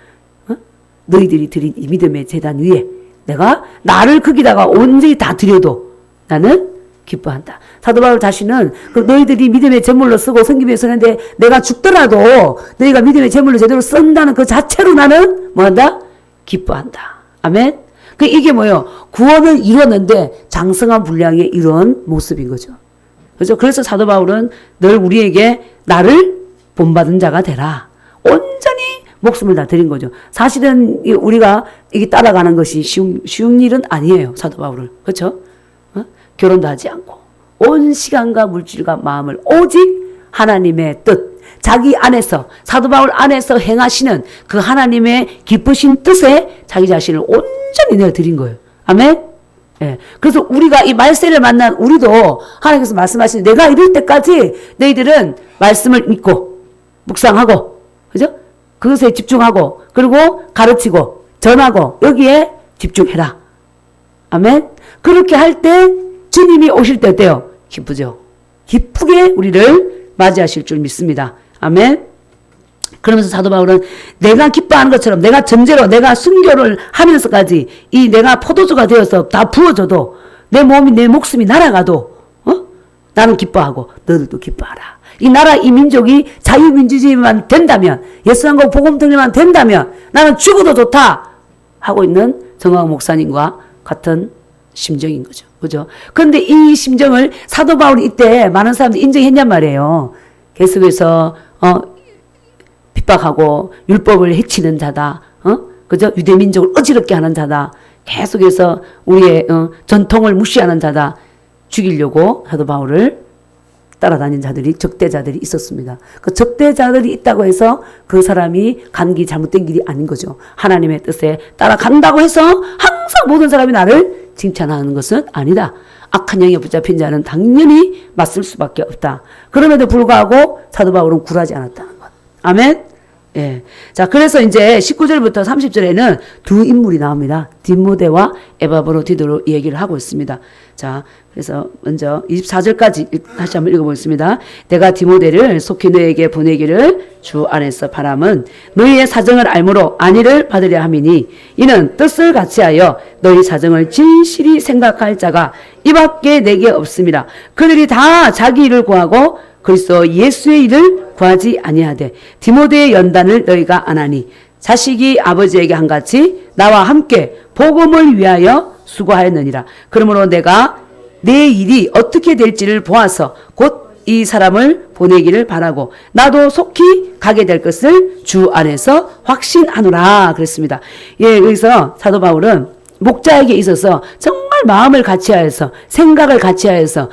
너희들이 드린 이 믿음의 제단 위에 내가 나를 거기다가 온전히 다 드려도 나는 기뻐한다. 사도 바울 자신은 너희들이 믿음의 제물로 쓰고 섬김에 쓰는데 내가 죽더라도 너희가 믿음의 제물로 제대로 쓴다는 그 자체로 나는 뭐한다? 기뻐한다. 아멘. 이게 뭐예요? 구원을 이뤘는데 장성한 분량의 이런 모습인 거죠. 그렇죠? 그래서 사도 바울은 늘 우리에게 나를 본받은 자가 되라. 온전히 목숨을 다 드린 거죠. 사실은 우리가 이게 따라가는 것이 쉬운 일은 아니에요. 사도 바울은. 그렇죠? 결혼도 하지 않고 온 시간과 물질과 마음을 오직 하나님의 뜻, 자기 안에서 사도 바울 안에서 행하시는 그 하나님의 기쁘신 뜻에 자기 자신을 온전히 내어드린 거예요. 아멘. 예. 그래서 우리가 이 말세를 만난 우리도 하나님께서 말씀하시는 내가 이럴 때까지 너희들은 말씀을 믿고 묵상하고, 그죠? 그것에 집중하고, 그리고 가르치고, 전하고, 여기에 집중해라. 아멘. 그렇게 할 때 주님이 오실 때 어때요? 기쁘죠? 기쁘게 우리를 맞이하실 줄 믿습니다. 아멘. 그러면서 사도 바울은 내가 기뻐하는 것처럼 내가 전제로 내가 순교를 하면서까지 이 내가 포도주가 되어서 다 부어져도 내 몸이 내 목숨이 날아가도 나는 기뻐하고 너희들도 기뻐하라. 이 나라 이 민족이 자유민주주의만 된다면 예수 한국 복음 통일만 된다면 나는 죽어도 좋다 하고 있는 정광 목사님과 같은 심정인 거죠. 그죠? 그런데 이 심정을 사도 바울이 이때 많은 사람들이 인정했냔 말이에요. 계속해서 핍박하고 율법을 해치는 자다. 그죠? 유대민족을 어지럽게 하는 자다. 계속해서 우리의 전통을 무시하는 자다. 죽이려고 사도 바울을 따라다닌 자들이 적대자들이 있었습니다. 그 적대자들이 있다고 해서 그 사람이 간 길이 잘못된 길이 아닌 거죠. 하나님의 뜻에 따라간다고 해서 항상 모든 사람이 나를 칭찬하는 것은 아니다. 악한 영에 붙잡힌 자는 당연히 맞설 수밖에 없다. 그럼에도 불구하고 사도 바울은 굴하지 않았다는 것. 아멘. 예. 자, 그래서 이제 19절부터 30절에는 두 인물이 나옵니다. 디모데와 에바브로디도로 얘기를 하고 있습니다. 자, 그래서 먼저 24절까지 다시 한번 읽어보겠습니다. 내가 디모데를 속히 너에게 보내기를 주 안에서 바람은 너희의 사정을 알므로 안위를 받으려 함이니 이는 뜻을 같이하여 너희 사정을 진실히 생각할 자가 이밖에 내게 없습니다. 그들이 다 자기 일을 구하고 그리스도 예수의 일을 구하지 아니하되 디모데의 연단을 너희가 안 하니 자식이 아버지에게 한같이 나와 함께 복음을 위하여 수고하였느니라. 그러므로 내가 내 일이 어떻게 될지를 보아서 곧 이 사람을 보내기를 바라고 나도 속히 가게 될 것을 주 안에서 확신하노라 그랬습니다. 예, 여기서 사도 바울은 목자에게 있어서 정말 마음을 같이하여서 생각을 같이하여서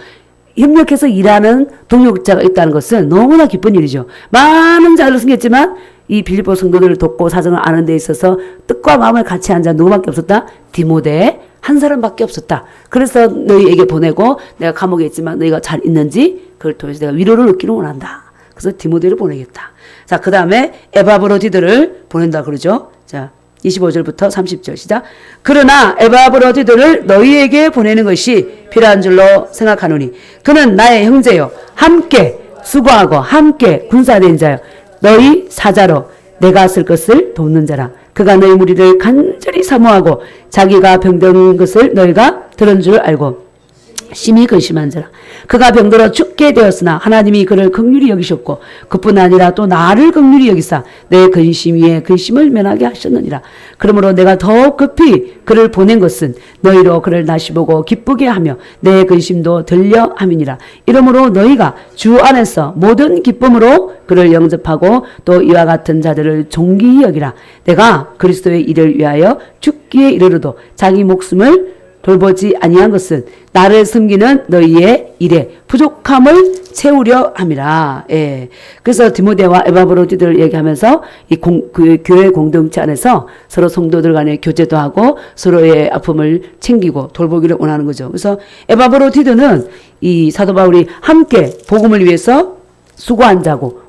협력해서 일하는 동역자가 있다는 것은 너무나 기쁜 일이죠. 많은 자를 섬겼지만 이 빌립보 성도들을 돕고 사정을 아는 데 있어서 뜻과 마음을 같이 한 자 누구밖에 없었다? 디모데 한 사람밖에 없었다. 그래서 너희에게 보내고 내가 감옥에 있지만 너희가 잘 있는지 그걸 통해서 내가 위로를 얻기를 원한다. 그래서 디모데를 보내겠다. 자, 그 다음에 에바브로디도를 보낸다 그러죠. 자, 25절부터 30절 시작. 그러나 에바브로디도를 너희에게 보내는 것이 필요한 줄로 생각하노니 그는 나의 형제요 함께 수고하고 함께 군사된 자요 너희 사자로 내가 쓸 것을 돕는 자라. 그가 너희 무리를 간절히 사모하고 자기가 병든 것을 너희가 들은 줄 알고 심히 근심한 자라. 그가 병들어 죽게 되었으나 하나님이 그를 긍휼히 여기셨고 그뿐 아니라 또 나를 긍휼히 여기사 내 근심 위에 근심을 면하게 하셨느니라. 그러므로 내가 더욱 급히 그를 보낸 것은 너희로 그를 다시 보고 기쁘게 하며 내 근심도 들려 함이니라. 이러므로 너희가 주 안에서 모든 기쁨으로 그를 영접하고 또 이와 같은 자들을 존귀히 여기라. 내가 그리스도의 일을 위하여 죽기에 이르러도 자기 목숨을 돌보지 아니한 것은 나를 섬기는 너희의 일에 부족함을 채우려 함이라. 예. 그래서 디모데와 에바브로디들 얘기하면서 그 교회 공동체 안에서 서로 성도들 간에 교제도 하고 서로의 아픔을 챙기고 돌보기를 원하는 거죠. 그래서 에바브로디드는 이 사도 바울이 함께 복음을 위해서 수고한 자고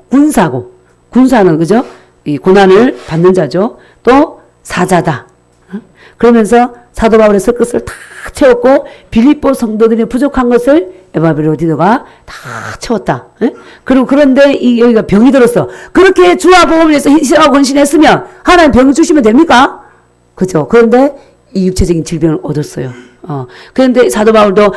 군사는 그죠? 이 고난을 받는 자죠. 또 사자다. 그러면서 사도 바울의 끝을 다 채웠고 빌립보 성도들이 부족한 것을 에바브로디도가 다 채웠다. 그리고 그런데 여기가 병이 들었어. 그렇게 주와 복음을 위해서 희생하고 헌신했으면 하나님 병 주시면 됩니까? 그죠? 그런데 이 육체적인 질병을 얻었어요. 그런데 사도 바울도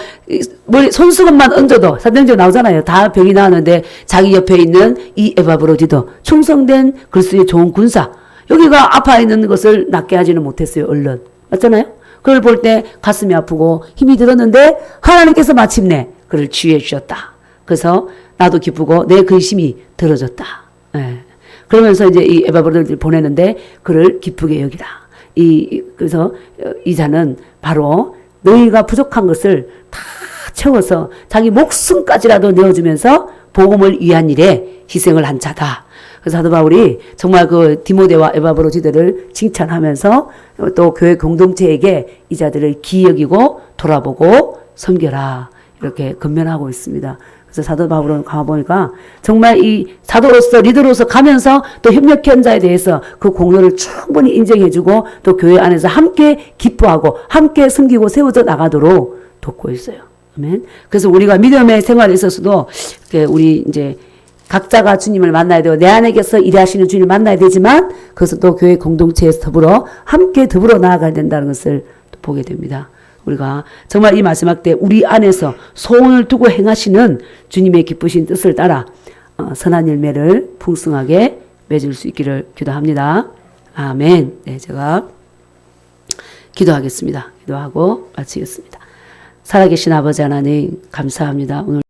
머리 손수건만 얹어도 사도행전 나오잖아요. 다 병이 나왔는데 자기 옆에 있는 이 에바브로디도 충성된 그리스도의 좋은 군사. 여기가 아파 있는 것을 낫게 하지는 못했어요. 얼른. 맞잖아요? 그걸 볼 때 가슴이 아프고 힘이 들었는데 하나님께서 마침내 그를 치유해 주셨다. 그래서 나도 기쁘고 내 근심이 들어졌다. 예. 그러면서 이제 이 에바브로디를 보내는데 그를 기쁘게 여기라. 그래서 이 자는 바로 너희가 부족한 것을 다 채워서 자기 목숨까지라도 내어주면서 복음을 위한 일에 희생을 한 자다. 그래서 사도 바울이 정말 그 디모데와 에바브로디들을 칭찬하면서 또 교회 공동체에게 이 자들을 귀히 여기고 돌아보고 섬겨라. 이렇게 건면하고 있습니다. 그래서 사도 바울은 가보니까 정말 이 사도로서 리더로서 가면서 또 협력현자에 대해서 그 공로를 충분히 인정해주고 또 교회 안에서 함께 기뻐하고 함께 섬기고 세워져 나가도록 돕고 있어요. 아멘. 그래서 우리가 믿음의 생활에 있어서도 우리 이제 각자가 주님을 만나야 되고 내 안에서 일하시는 주님을 만나야 되지만 그것은 또 교회 공동체에서 함께 더불어 나아가야 된다는 것을 또 보게 됩니다. 우리가 정말 이 마지막 때 우리 안에서 소원을 두고 행하시는 주님의 기쁘신 뜻을 따라 선한 열매를 풍성하게 맺을 수 있기를 기도합니다. 아멘. 네, 제가 기도하겠습니다. 기도하고 마치겠습니다. 살아계신 아버지 하나님 감사합니다. 오늘